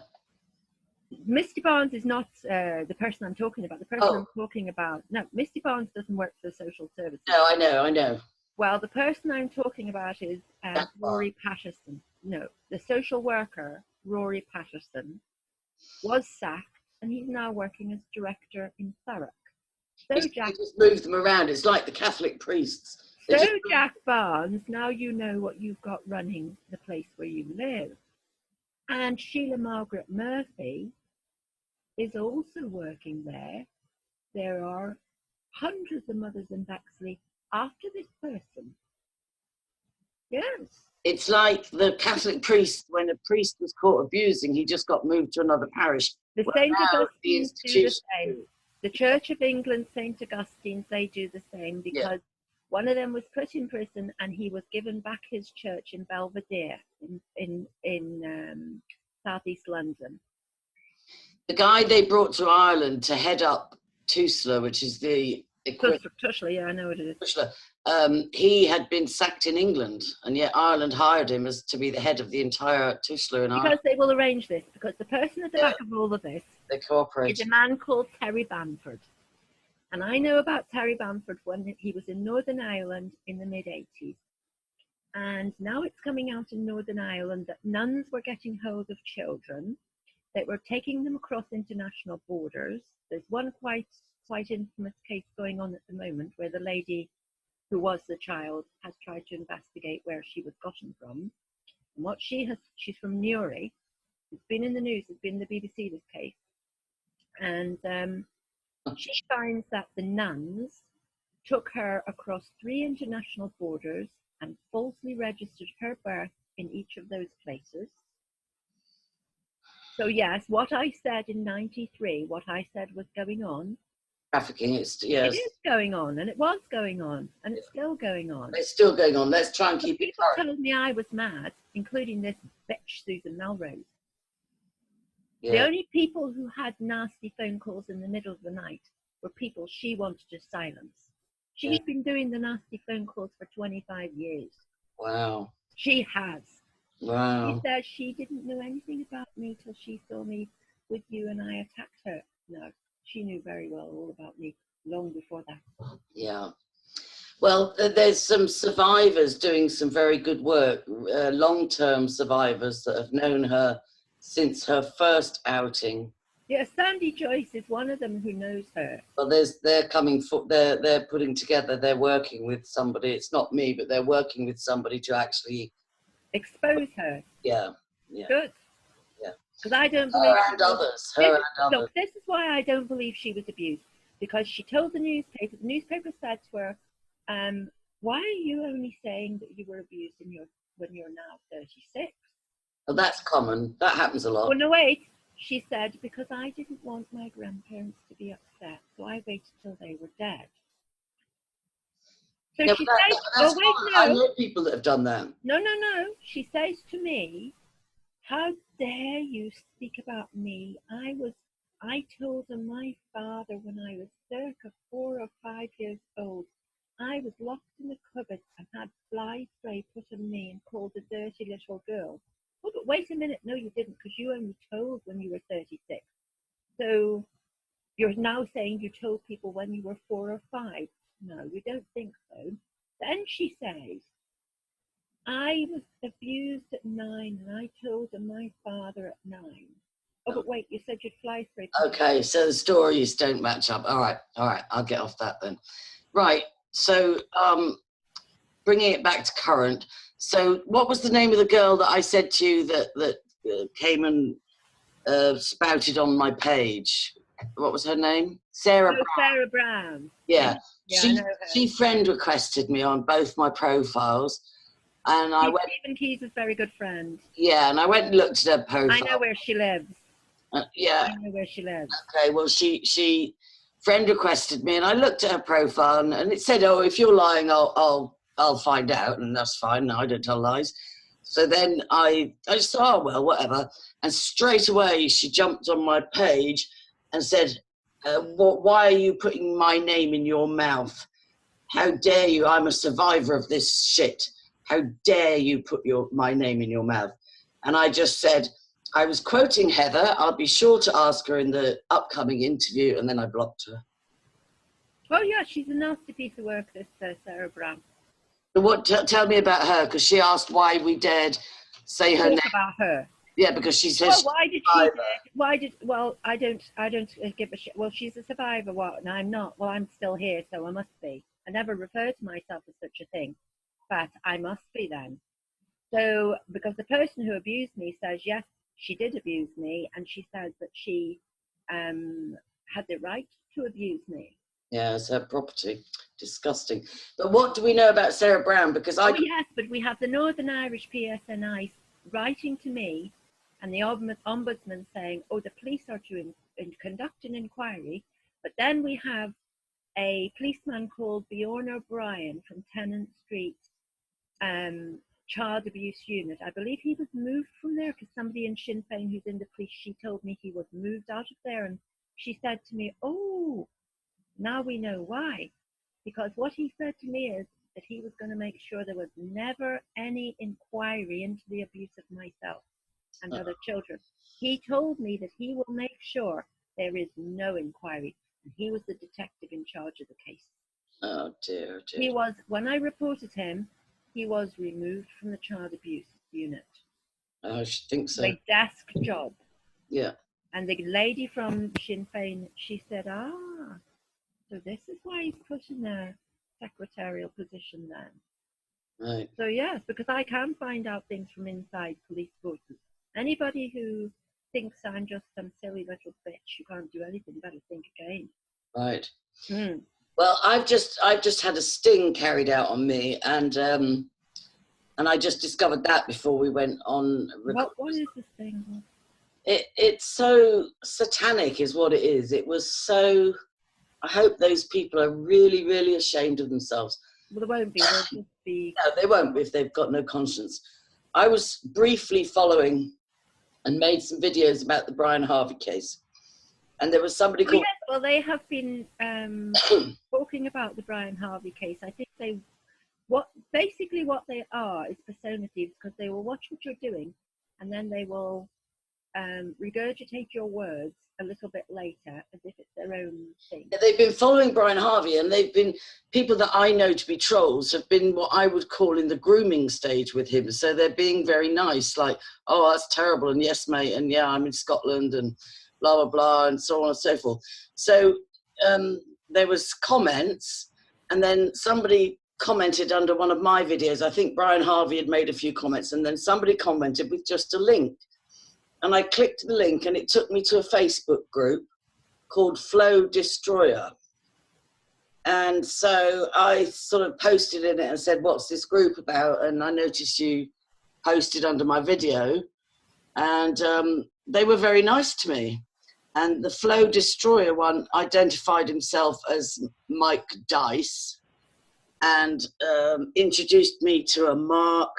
Misty Barnes is not the person I'm talking about. The person I'm talking about, no, Misty Barnes doesn't work for the social services. No, I know. Well, the person I'm talking about is Rory Patterson. No, the social worker, Rory Patterson, was sacked, and he's now working as director in Thurrock. So Jack just moved them around. It's like the Catholic priests. Jack Barnes, now you know what you've got running the place where you live. And Sheila Margaret Murphy is also working there. There are hundreds of mothers in Bexley after this person. Yes. It's like the Catholic priest, when a priest was caught abusing, he just got moved to another parish. The St. Augustine's do the same. The Church of England, St. Augustine's, they do the same, because one of them was put in prison and he was given back his church in Belvedere in southeast London. The guy they brought to Ireland to head up TUSLA, which is the TUSLA, yeah, I know what it is. TUSLA, he had been sacked in England, and yet Ireland hired him as to be the head of the entire TUSLA in Ireland. Because they will arrange this, because the person at the back of all of this is a man called Terry Bamford. And I know about Terry Bamford when he was in Northern Ireland in the mid-80s. And now it's coming out in Northern Ireland that nuns were getting hold of children. They were taking them across international borders. There's one quite infamous case going on at the moment where the lady who was the child has tried to investigate where she was gotten from. And what she's from Newry. It's been in the news, it's been in the BBC, this case. And she finds that the nuns took her across 3 international borders and falsely registered her birth in each of those places. So yes, what I said in 93, what I said was going on. Trafficking, yes. It is going on, and it was going on, and it's still going on. It's still going on. Let's try and keep it People told me I was mad, including this bitch, Susan Melrose. Yeah. The only people who had nasty phone calls in the middle of the night were people she wanted to silence. She's been doing the nasty phone calls for 25 years. Wow. She has. Wow. She said she didn't know anything about me till she saw me with you and I attacked her. No, she knew very well all about me long before that. Yeah. Well, there's some survivors doing some very good work, long-term survivors that have known her since her first outing. Yeah, Sandy Joyce is one of them who knows her. Well, they're putting together, they're working with somebody. It's not me, but they're working with somebody to actually expose her. Yeah. Good. Yeah. Because I don't believe her and others. Look, this is why I don't believe she was abused. Because she told the newspaper. The newspaper said to her, "Why are you only saying that you were abused when you're now 36?" Well, that's common. That happens a lot. Well, no, wait. She said, because I didn't want my grandparents to be upset, so I waited till they were dead. So she says, I know people that have done that. No. She says to me, "How dare you speak about me? I told her my father when I was circa 4 or 5 years old, I was locked in the cupboard and had fly spray put on me and called a dirty little girl." Oh, but wait a minute. No, you didn't, because you only told when you were 36. So you're now saying you told people when you were 4 or 5. No, we don't think so. Then she says, I was abused at 9 and I told my father at 9. Oh, but wait, you said you'd fly straight. Okay, so the stories don't match up. All right, I'll get off that then. Right, so bringing it back to current. So what was the name of the girl that I said to you that came and spouted on my page? What was her name? Sarah Brown. Sarah Brown. Yeah, yeah, I know her. She friend requested me on both my profiles. And I went. Stephen Key's a very good friend. Yeah, and I went and looked at her profile. I know where she lives. Yeah. I know where she lives. Okay, well, she friend requested me, and I looked at her profile, and it said, "Oh, if you're lying, I'll find out," and that's fine. No, I don't tell lies. So then I just thought, oh well, whatever. And straight away she jumped on my page and said, "Why are you putting my name in your mouth? How dare you? I'm a survivor of this shit. How dare you put my name in your mouth?" And I just said, I was quoting Heather, I'll be sure to ask her in the upcoming interview, and then I blocked her. Oh yeah, she's a nasty piece of work, this Sarah Brown. What? Tell me about her, because she asked why we dared say her name. About her. Yeah, because she says. Well, why did she? Why did? Well, I don't give a shit. Well, she's a survivor. What? And I'm not. Well, I'm still here, so I must be. I never refer to myself as such a thing, but I must be then. So, because the person who abused me says yes, she did abuse me, and she says that she had the right to abuse me. Yeah, it's her property. Disgusting. But what do we know about Sarah Brown? Because yes, but we have the Northern Irish PSNI writing to me, and the ombudsman saying, "Oh, the police are to conduct an inquiry." But then we have a policeman called Bjorn O'Brien from Tennant Street Child Abuse Unit. I believe he was moved from there because somebody in Sinn Féin who's in the police, she told me he was moved out of there, and she said to me, "Oh, now we know why." Because what he said to me is that he was going to make sure there was never any inquiry into the abuse of myself and other children. He told me that he will make sure there is no inquiry. And he was the detective in charge of the case. Oh dear, dear. He was, when I reported him, he was removed from the child abuse unit. I should think so. A desk job. Yeah. And the lady from Sinn Féin, she said, so this is why he's put in a secretarial position then. Right. So yes, because I can find out things from inside police forces. Anybody who thinks I'm just some silly little bitch who can't do anything, better think again. Right. Well, I've just had a sting carried out on me, and I just discovered that before we went on. What is this thing? It's so satanic, is what it is. It was so. I hope those people are really, really ashamed of themselves. Well, they won't be. They'll just be. No, they won't be if they've got no conscience. I was briefly following and made some videos about the Brian Harvey case. And there was somebody called... Yes, well, they have been talking about the Brian Harvey case. I think basically what they are is persona thieves, because they will watch what you're doing and then they will regurgitate your words a little bit later as if it's their own thing. Yeah, they've been following Brian Harvey, and they've been, people that I know to be trolls have been what I would call in the grooming stage with him. So they're being very nice, like, "Oh, that's terrible, and yes, mate, and yeah, I'm in Scotland, and blah, blah, blah," and so on and so forth. So there was comments, and then somebody commented under one of my videos. I think Brian Harvey had made a few comments, and then somebody commented with just a link. And I clicked the link, and it took me to a Facebook group called Flow Destroyer. And so I sort of posted in it and said, "What's this group about?" And I noticed you posted under my video, and they were very nice to me. And the Flow Destroyer one identified himself as Mike Dice, and introduced me to a Mark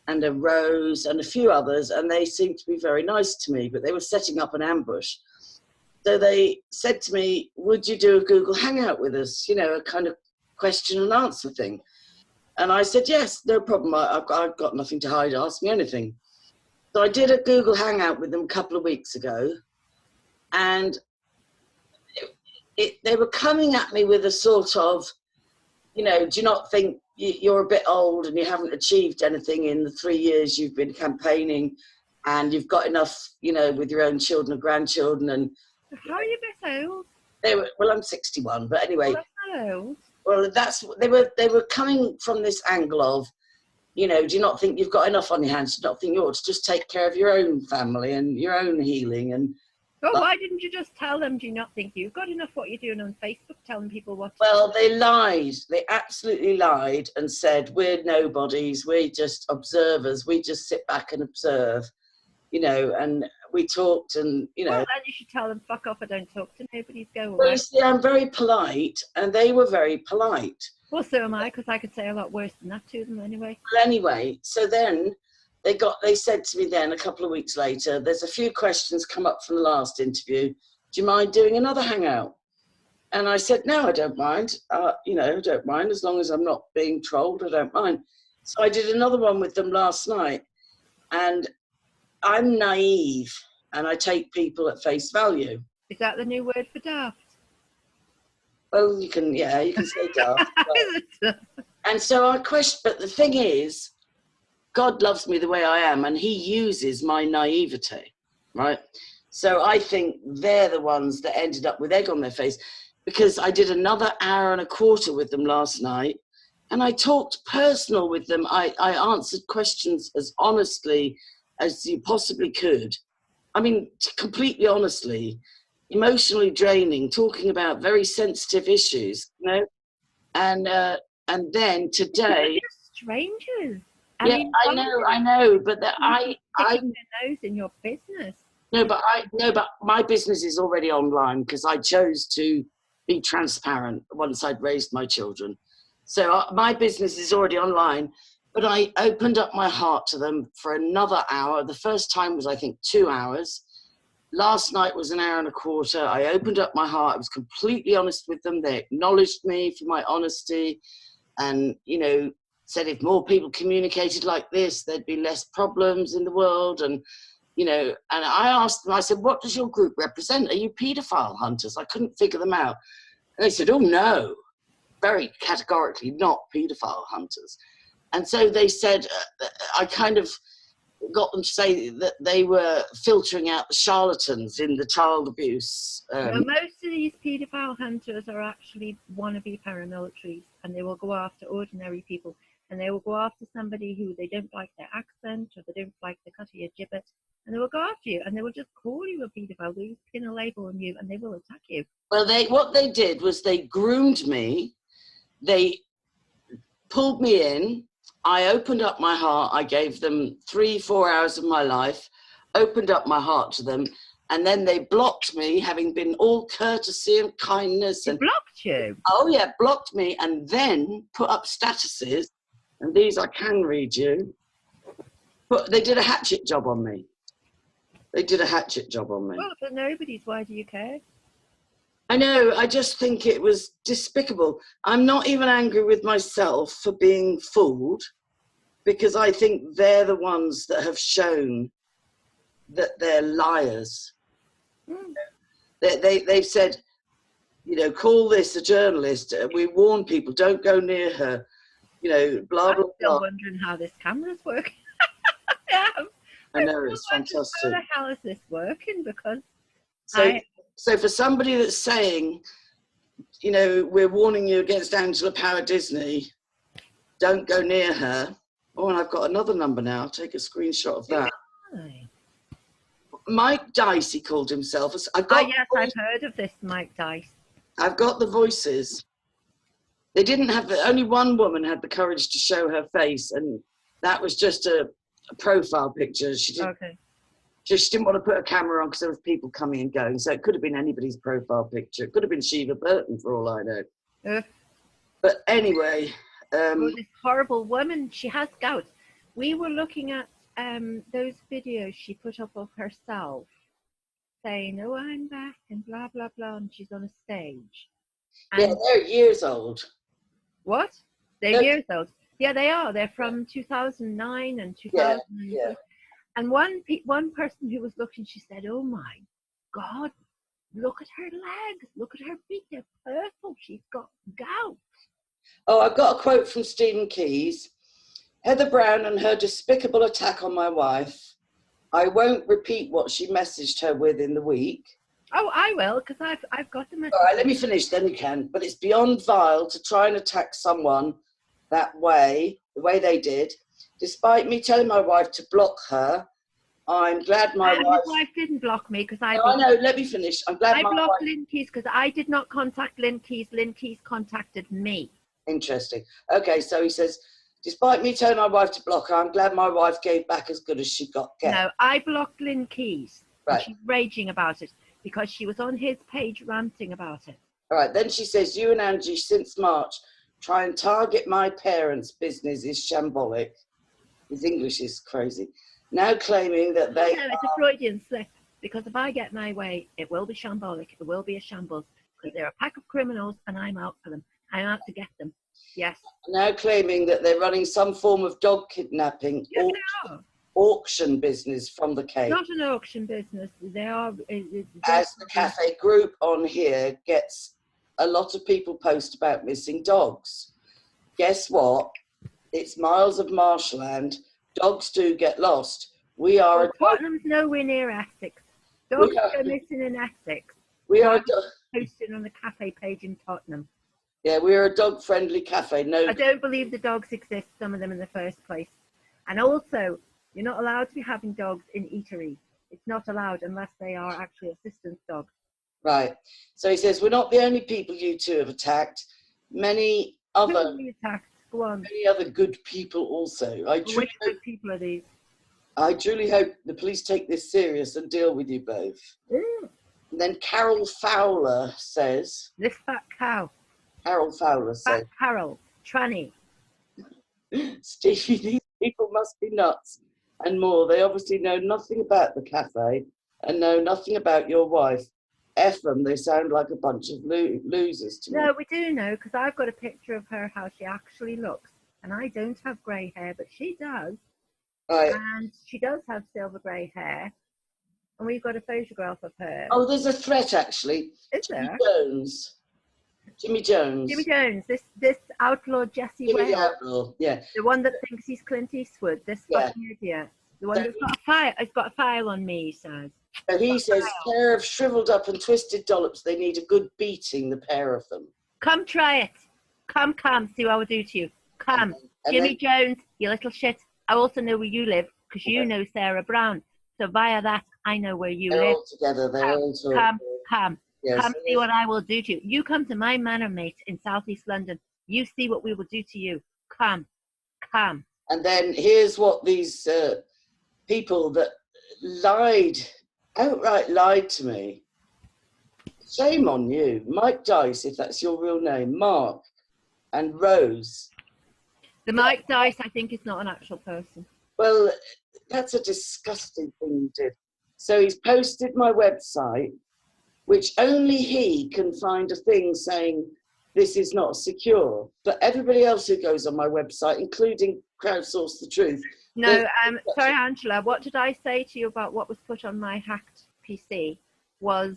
and a Rose and a few others, and they seemed to be very nice to me, but they were setting up an ambush. So they said to me, "Would you do a Google Hangout with us? You know, a kind of question and answer thing." And I said, "Yes, no problem. I've got nothing to hide. Ask me anything." So I did a Google Hangout with them a couple of weeks ago, and they were coming at me with a sort of, you know, "Do you not think you're a bit old and you haven't achieved anything in the 3 years you've been campaigning, and you've got enough, you know, with your own children and grandchildren. And How are you this old? well, I'm 61, but anyway. Well, that's not old. Well, they were coming from this angle of, you know, do you not think you've got enough on your hands? Do you not think you ought to just take care of your own family and your own healing? And Well, why didn't you just tell them, do you not think you've got enough what you're doing on Facebook, telling people what to well, do? they lied. They absolutely lied and said, we're nobodies, we're just observers, we just sit back and observe, you know, and we talked and, you know. Well, then you should tell them, fuck off, I don't talk to nobody's go Well, away. you see, I'm very polite, and they were very polite. Well, so am I, because I could say a lot worse than that to them anyway. Well, anyway, so then they said to me then a couple of weeks later, there's a few questions come up from the last interview. Do you mind doing another hangout? And I said, no, I don't mind. You know, I don't mind as long as I'm not being trolled. I don't mind. So I did another one with them last night, and I'm naive and I take people at face value. Is that the new word for daft? Well, you can say daft. And so I question, but the thing is, God loves me the way I am, and he uses my naivety, right? So I think they're the ones that ended up with egg on their face, because I did another hour and a quarter with them last night, and I talked personal with them. I answered questions as honestly as you possibly could. I mean, completely honestly, emotionally draining, talking about very sensitive issues, you know? And then today... You're strangers. I know, but I their nose in your business. No, but my business is already online because I chose to be transparent once I'd raised my children. So my business is already online, but I opened up my heart to them for another hour. The first time was, I think, 2 hours. Last night was an hour and a quarter. I opened up my heart. I was completely honest with them. They acknowledged me for my honesty and, you know, said if more people communicated like this, there'd be less problems in the world. And, you know, and I asked them, I said, what does your group represent? Are you paedophile hunters? I couldn't figure them out. And they said, oh, no, very categorically not paedophile hunters. And so they said, I kind of got them to say that they were filtering out the charlatans in the child abuse. Now, most of these paedophile hunters are actually wannabe paramilitaries, and they will go after ordinary people, and they will go after somebody who they don't like their accent or they don't like the cut of your gibbet, and they will go after you, and they will just call you a paedophile. They'll pin a label on you, and they will attack you. Well, what they did was they groomed me. They pulled me in. I opened up my heart. I gave them 3-4 hours of my life, opened up my heart to them, and then they blocked me, having been all courtesy and kindness. They blocked you? Oh, yeah, blocked me, and then put up statuses, and these I can read you. But they did a hatchet job on me. They did a hatchet job on me. Well, for nobody's, why do you care? I know, I just think it was despicable. I'm not even angry with myself for being fooled, because I think they're the ones that have shown that they're liars. Mm. They've said, you know, call this a journalist. We warn people, don't go near her. You know, blah, blah, blah. I'm still wondering how this camera's working. I know, it's fantastic. How the hell is this working? Because So for somebody that's saying, you know, we're warning you against Angela Power Disney, don't go near her. Oh, and I've got another number now. I'll take a screenshot of that. Hi. Mike Dice, he called himself. Yes, I've heard of this Mike Dice. I've got the voices. They didn't have, only one woman had the courage to show her face, and that was just a profile picture. She didn't, okay. She didn't want to put a camera on because there was people coming and going, so it could have been anybody's profile picture. It could have been Shiva Burton for all I know. But anyway... well, this horrible woman, she has gout. We were looking at those videos she put up of herself saying, oh, I'm back and blah, blah, blah, and she's on a stage. And yeah, they're years old. What? They're years old. Yeah, they are. They're from 2009 and 2000. Yeah. And one person who was looking, she said, oh my God, look at her legs, look at her feet, they're purple, she's got gout. Oh, I've got a quote from Stephen Keyes. Heather Brown and her despicable attack on my wife. I won't repeat what she messaged her with in the week. Oh, I will, because I've got the message. All right, let me finish, then you can. But it's beyond vile to try and attack someone that way, the way they did. Despite me telling my wife to block her, I'm glad my wife... His wife didn't block me because I... No, I know, let me finish. I'm glad I my blocked wife... Lynn Keys because I did not contact Lynn Keys. Lynn Keys contacted me. Interesting. Okay, so he says, despite me telling my wife to block her, I'm glad my wife gave back as good as she got. No, I blocked Lynn Keys. Right. And she's raging about it because she was on his page ranting about it. All right, then she says, you and Angie, since March, try and target my parents' business is shambolic. His English is crazy. Now claiming that they... No, it's a Freudian slip, because if I get my way, it will be shambolic, it will be a shambles, because they're a pack of criminals and I'm out for them. I'm out to get them. Yes. Now claiming that they're running some form of dog kidnapping auction business from the Cape. Not an auction business. They are... As the cafe group on here gets a lot of people post about missing dogs. Guess what? It's miles of marshland. Dogs do get lost. We are... Tottenham's nowhere near Essex. Dogs go missing in Essex. We are... Posted on the cafe page in Tottenham. Yeah, we're a dog-friendly cafe. No, I don't believe the dogs exist, some of them in the first place. And also, you're not allowed to be having dogs in eateries. It's not allowed unless they are actually assistance dogs. Right. So he says, we're not the only people you two have attacked. Many other... Go on. Many other good people also. Which good people are these? I truly hope the police take this serious and deal with you both. And then Carol Fowler says... This fat cow. Carol Fowler says... Fat Carol. Tranny. Stevie, these people must be nuts and more. They obviously know nothing about the cafe and know nothing about your wife. F them, they sound like a bunch of losers to me. No, we do know, because I've got a picture of her, how she actually looks. And I don't have grey hair, but she does. Right. And she does have silver grey hair. And we've got a photograph of her. Oh, there's a threat, actually. Is there? Jimmy Jones. Jimmy Jones, this outlaw Jesse Wales. Outlaw, yeah. The one that thinks he's Clint Eastwood, this fucking idiot. The one that's got a file, it's got a file on me, he says. So he says, pair of shriveled up and twisted dollops, they need a good beating, the pair of them. Come try it. Come, see what I will do to you. Come. And Jimmy Jones, you little shit. I also know where you live, because you know Sarah Brown. So via that, I know where you live. All together, they're all Come. Yes, come see what I will do to you. You come to my manor, mate, in Southeast London. You see what we will do to you. Come. And then here's what these people that outright lied to me. Shame on you. Mike Dice, if that's your real name, Mark, and Rose. The Mike Dice, I think, is not an actual person. Well, that's a disgusting thing you did. So he's posted my website, which only he can find a thing saying this is not secure. But everybody else who goes on my website, including Crowdsource the Truth. No, sorry, Angela, what did I say to you about what was put on my hacked PC? Was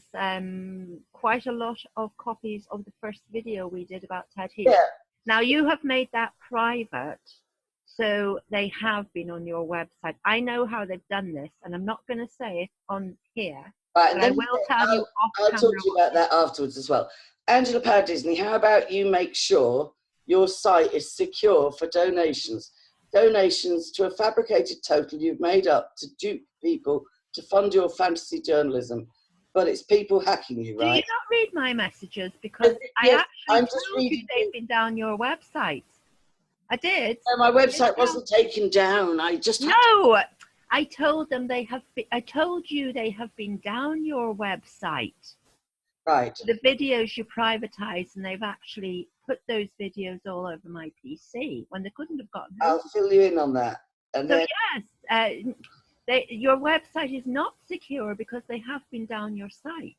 quite a lot of copies of the first video we did about Ted Heath. Yeah. Now, you have made that private, so they have been on your website. I know how they've done this, and I'm not going to say it on here. Right, but I will tell you off I'll camera. talk to you about that afterwards as well. Angela Power Disney, how about you make sure your site is secure for donations? Donations to a fabricated total you've made up to dupe people to fund your fantasy journalism. But it's people hacking you, right? Do you not read my messages? Because Yes, I actually told you they've been down your website. I did. No, my website wasn't taken down. I just... No! I told them I told you they have been down your website. Right. The videos you privatized, and they've actually put those videos all over my PC when they couldn't have gotten them. I'll fill you in on that. And so then... yes, your website is not secure because they have been down your site.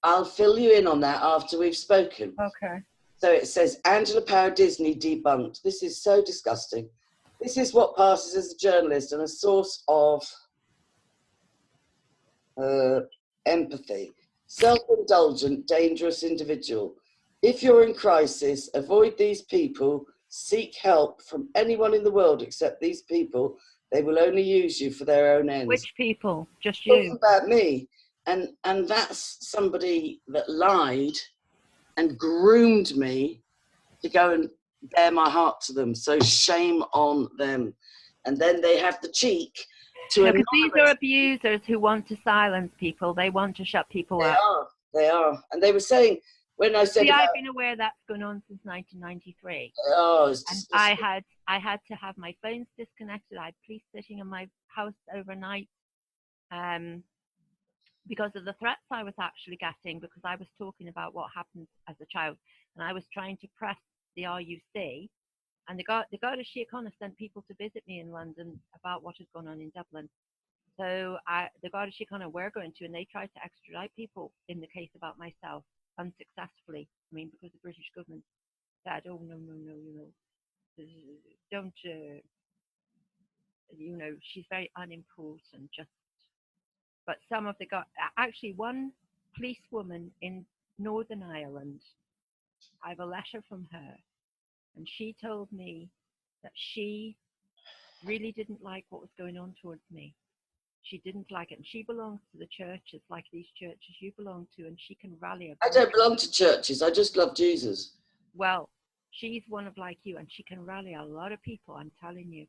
I'll fill you in on that after we've spoken. Okay. So it says, Angela Power Disney debunked. This is so disgusting. This is what passes as a journalist and a source of empathy. Self-indulgent, dangerous individual. If you're in crisis, avoid these people. Seek help from anyone in the world except these people. They will only use you for their own ends. Which people? Just Talking you? about me. And that's somebody that lied and groomed me to go and bare my heart to them. So shame on them. And then they have the cheek to Because these are abusers who want to silence people. They want to shut people up. They are. And they were saying, when I said See, I've been aware that's going on since 1993. And I had to have my phones disconnected. I had police sitting in my house overnight because of the threats I was actually getting, because I was talking about what happened as a child, and I was trying to press the RUC, and the Garda Síochána sent people to visit me in London about what had gone on in Dublin. So the Garda Síochána were going to, and they tried to extradite people in the case about myself, unsuccessfully. I mean, because the British government said, oh, no, don't, she's very unimportant, just. But some of actually one policewoman in Northern Ireland, I have a letter from her, and she told me that she really didn't like what was going on towards me. She didn't like it, and she belongs to the churches, like these churches you belong to, and she can rally. I don't belong to churches. I just love Jesus. Well, she's one of like you, and she can rally a lot of people, I'm telling you.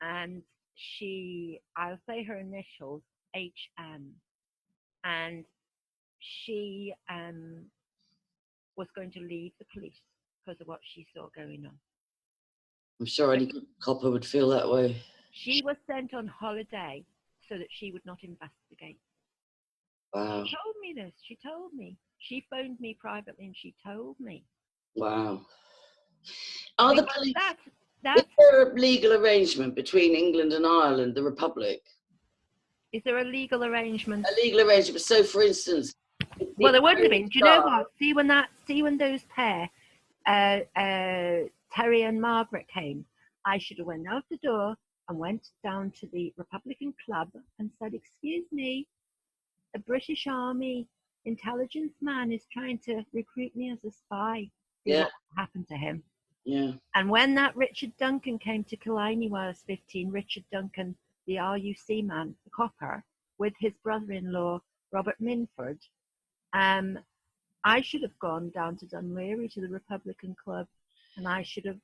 And I'll say her initials, HM, and she was going to leave the police because of what she saw going on. I'm sure any good copper would feel that way. She was sent on holiday so that she would not investigate. Wow. She told me this. She told me. She phoned me privately and she told me. Wow. Are the police, is there a legal arrangement between England and Ireland, the Republic? Is there a legal arrangement? A legal arrangement. So, for instance, well, there wouldn't have been. Do you know what? See when those pair, Terry and Margaret came, I should have went out the door and went down to the Republican Club and said, "Excuse me, a British Army intelligence man is trying to recruit me as a spy." See what happened to him. Yeah. And when that Richard Duncan came to Killiney when I was 15, Richard Duncan, the RUC man, the copper, with his brother-in-law, Robert Minford, I should have gone down to Dunleary to the Republican Club, and I should have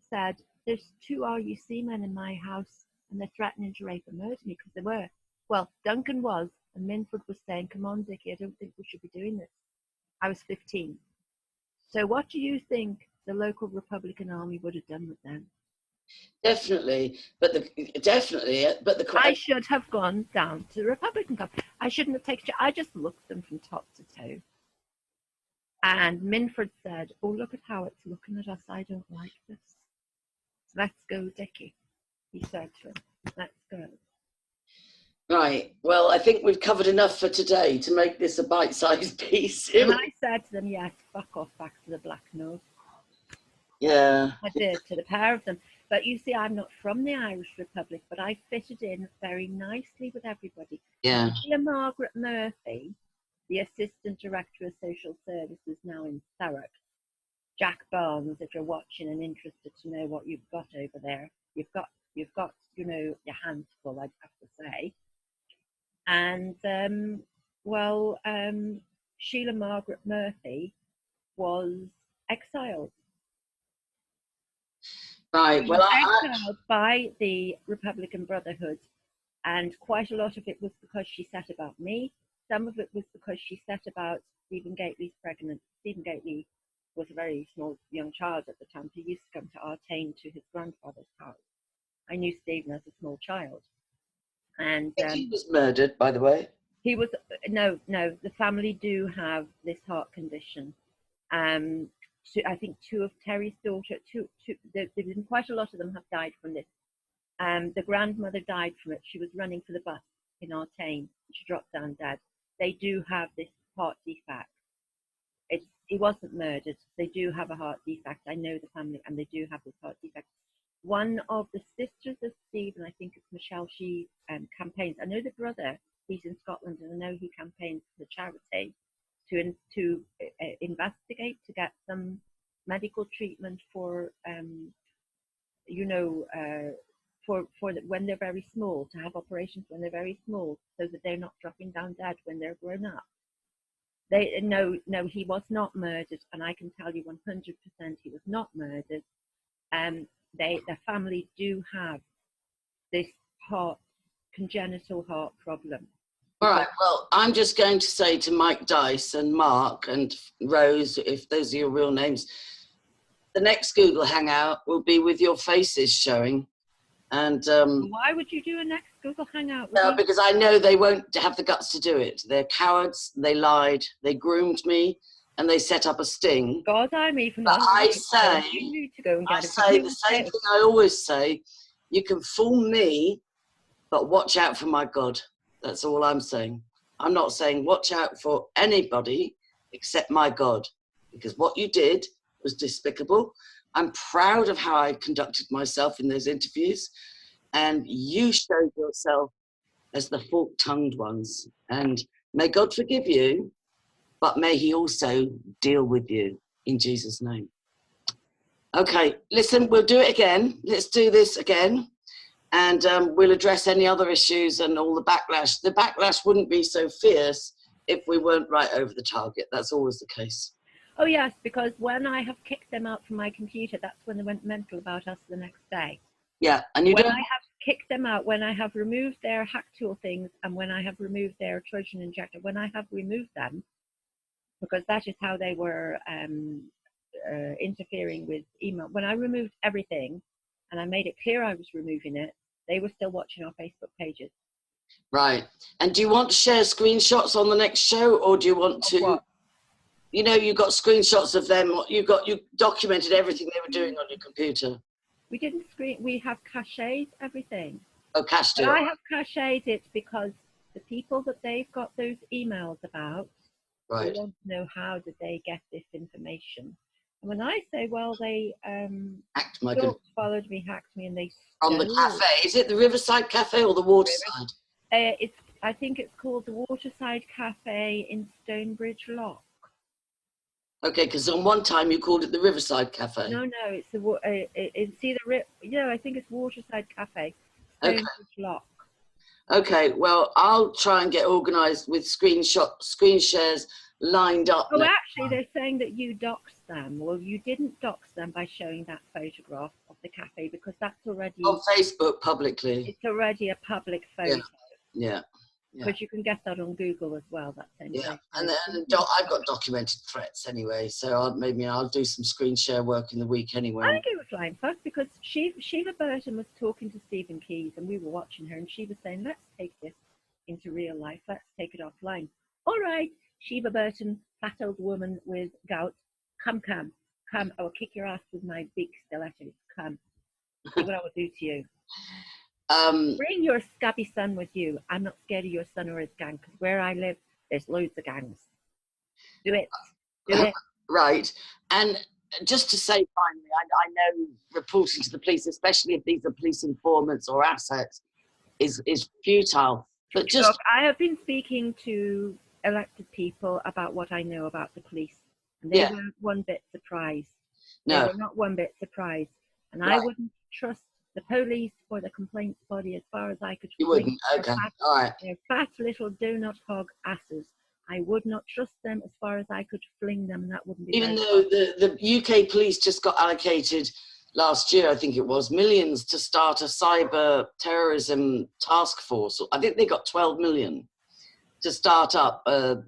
said, there's 2 RUC men in my house, and they're threatening to rape and murder me, because they were. Well, Duncan was, and Minford was saying, come on, Dickie, I don't think we should be doing this. I was 15. So what do you think the local Republican Army would have done with them? Definitely, but I should have gone down to the Republican Club. I shouldn't have taken. I just looked them from top to toe. And Minford said, "Oh, look at how it's looking at us. I don't like this. Let's go, Dickie." He said to him, "Let's go." Right. Well, I think we've covered enough for today to make this a bite-sized piece. And I said to them, "Yes, fuck off back to the Black Nose." Yeah. I did, to the pair of them. But you see, I'm not from the Irish Republic, but I fitted in very nicely with everybody. Yeah. Margaret Murphy, the Assistant Director of Social Services now in Thurrock. Jack Barnes, if you're watching and interested to know what you've got over there, you've got your hands full, I'd have to say. And Sheila Margaret Murphy was exiled. Right. Well, exiled by the Republican Brotherhood, and quite a lot of it was because she set about me. Some of it was because she set about Stephen Gately's pregnancy. Stephen Gately was a very small young child at the time. He used to come to Artane to his grandfather's house. I knew Stephen as a small child. And he was murdered, by the way. He was no. The family do have this heart condition. I think 2 of Terry's daughter, there's been quite a lot of them have died from this. The grandmother died from it. She was running for the bus in Artane. She dropped down dead. They do have this heart defect. He wasn't murdered. They do have a heart defect. I know the family, and they do have this heart defect. One of the sisters of Stephen, I think it's Michelle, she campaigns. I know the brother, he's in Scotland, and I know he campaigns for the charity investigate, to get some medical treatment for when they're very small, to have operations when they're very small, so that they're not dropping down dead when they're grown up. No, he was not murdered, and I can tell you 100% he was not murdered. The family do have this congenital heart problem. All right, well, I'm just going to say to Mike Dice and Mark and Rose, if those are your real names, the next Google Hangout will be with your faces showing. And why would you do a next Google Hangout with me? Because I know they won't have the guts to do it. They're cowards, they lied, they groomed me, and they set up a sting. God, I'm even but I say, you need to go and get I say the same thing I always say, you can fool me, but watch out for my God. That's all I'm saying. I'm not saying watch out for anybody except my God, because what you did was despicable. I'm proud of how I conducted myself in those interviews, and you showed yourself as the fork-tongued ones. And may God forgive you, but may he also deal with you in Jesus' name. Okay, listen, we'll do it again. Let's do this again. And we'll address any other issues and all the backlash. The backlash wouldn't be so fierce if we weren't right over the target. That's always the case. Oh, yes, because when I have kicked them out from my computer, that's when they went mental about us the next day. Yeah, and you when don't... I have kicked them out, when I have removed their hack tool things, and when I have removed their Trojan injector, when I have removed them, because that is how they were interfering with email. When I removed everything, and I made it clear I was removing it, they were still watching our Facebook pages. Right. And do you want to share screenshots on the next show, or do you want to... What? You know, you got screenshots of them. You documented everything they were doing on your computer. We didn't screen. We have cached everything. Oh, cached it. I have cached it because the people that they've got those emails about, right, they want to know how did they get this information. And when I say, well, they followed me, hacked me, and they from the cafe. Is it the Riverside Cafe or the Waterside? I think it's called the Waterside Cafe in Stonebridge Lock. Okay, because on one time you called it the Riverside Cafe. No, it's either I think it's Waterside Cafe, Stonebridge Lock. Okay, well, I'll try and get organised with screen shares lined up. Oh, actually, they're saying that you doxed them. Well, you didn't dox them by showing that photograph of the cafe, because that's already... On Facebook, publicly. It's already a public photo. Yeah. But you can get that on Google as well. Yeah, and I've got documented threats anyway, so I'll do some screen share work in the week anyway. I think it was flying fuss, because Sheila Burton was talking to Stephen Keyes, and we were watching her, and she was saying, let's take this into real life, let's take it offline. All right, Sheila Burton, fat old woman with gout, come, I will kick your ass with my big stilettos, come. See what I will do to you. Bring your scabby son with you. I'm not scared of your son or his gang, because where I live, there's loads of gangs. Do it. Right. And just to say finally, I know reporting to the police, especially if these are police informants or assets, is futile. But just... Look, I have been speaking to elected people about what I know about the police, and they weren't one bit surprised. No. They were not one bit surprised. And I wouldn't trust the police or the complaints body as far as I could. You wouldn't? Okay. All right. They're fat little donut hog asses. I would not trust them as far as I could fling them. That wouldn't be... Even though the UK police just got allocated last year, I think it was, millions to start a cyber terrorism task force. I think they got 12 million to start up a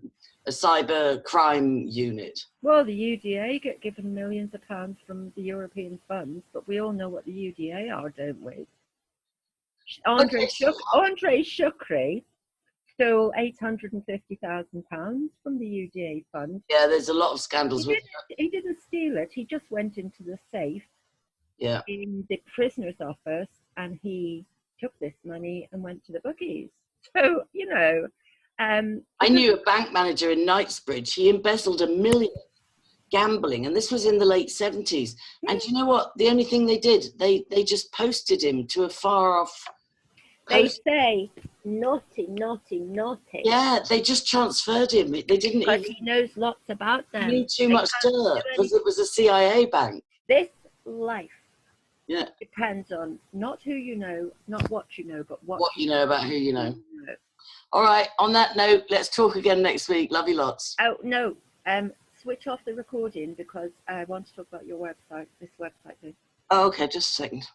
cyber crime unit. Well, the UDA get given millions of pounds from the European funds, but we all know what the UDA are, don't we? Andre Shukri stole £850,000 from the UDA fund. Yeah, there's a lot of scandals. He didn't steal it. He just went into the safe in the prisoner's office, and he took this money and went to the bookies. So, you know... I knew a bank manager in Knightsbridge. He embezzled $1 million gambling, and this was in the late 70s. And you know what? The only thing they did, they just posted him to a far off They say naughty, naughty, naughty. Yeah, they just transferred him. They didn't Because even he knows lots about them. knew too They much can't dirt do because it was a CIA bank. This life Yeah. depends on not who you know, not what you know, but what You know about who you know. know. All right. On that note, let's talk again next week. Love you lots. Oh no, switch off the recording because I want to talk about your website. This website thing. Oh, okay. Just a second.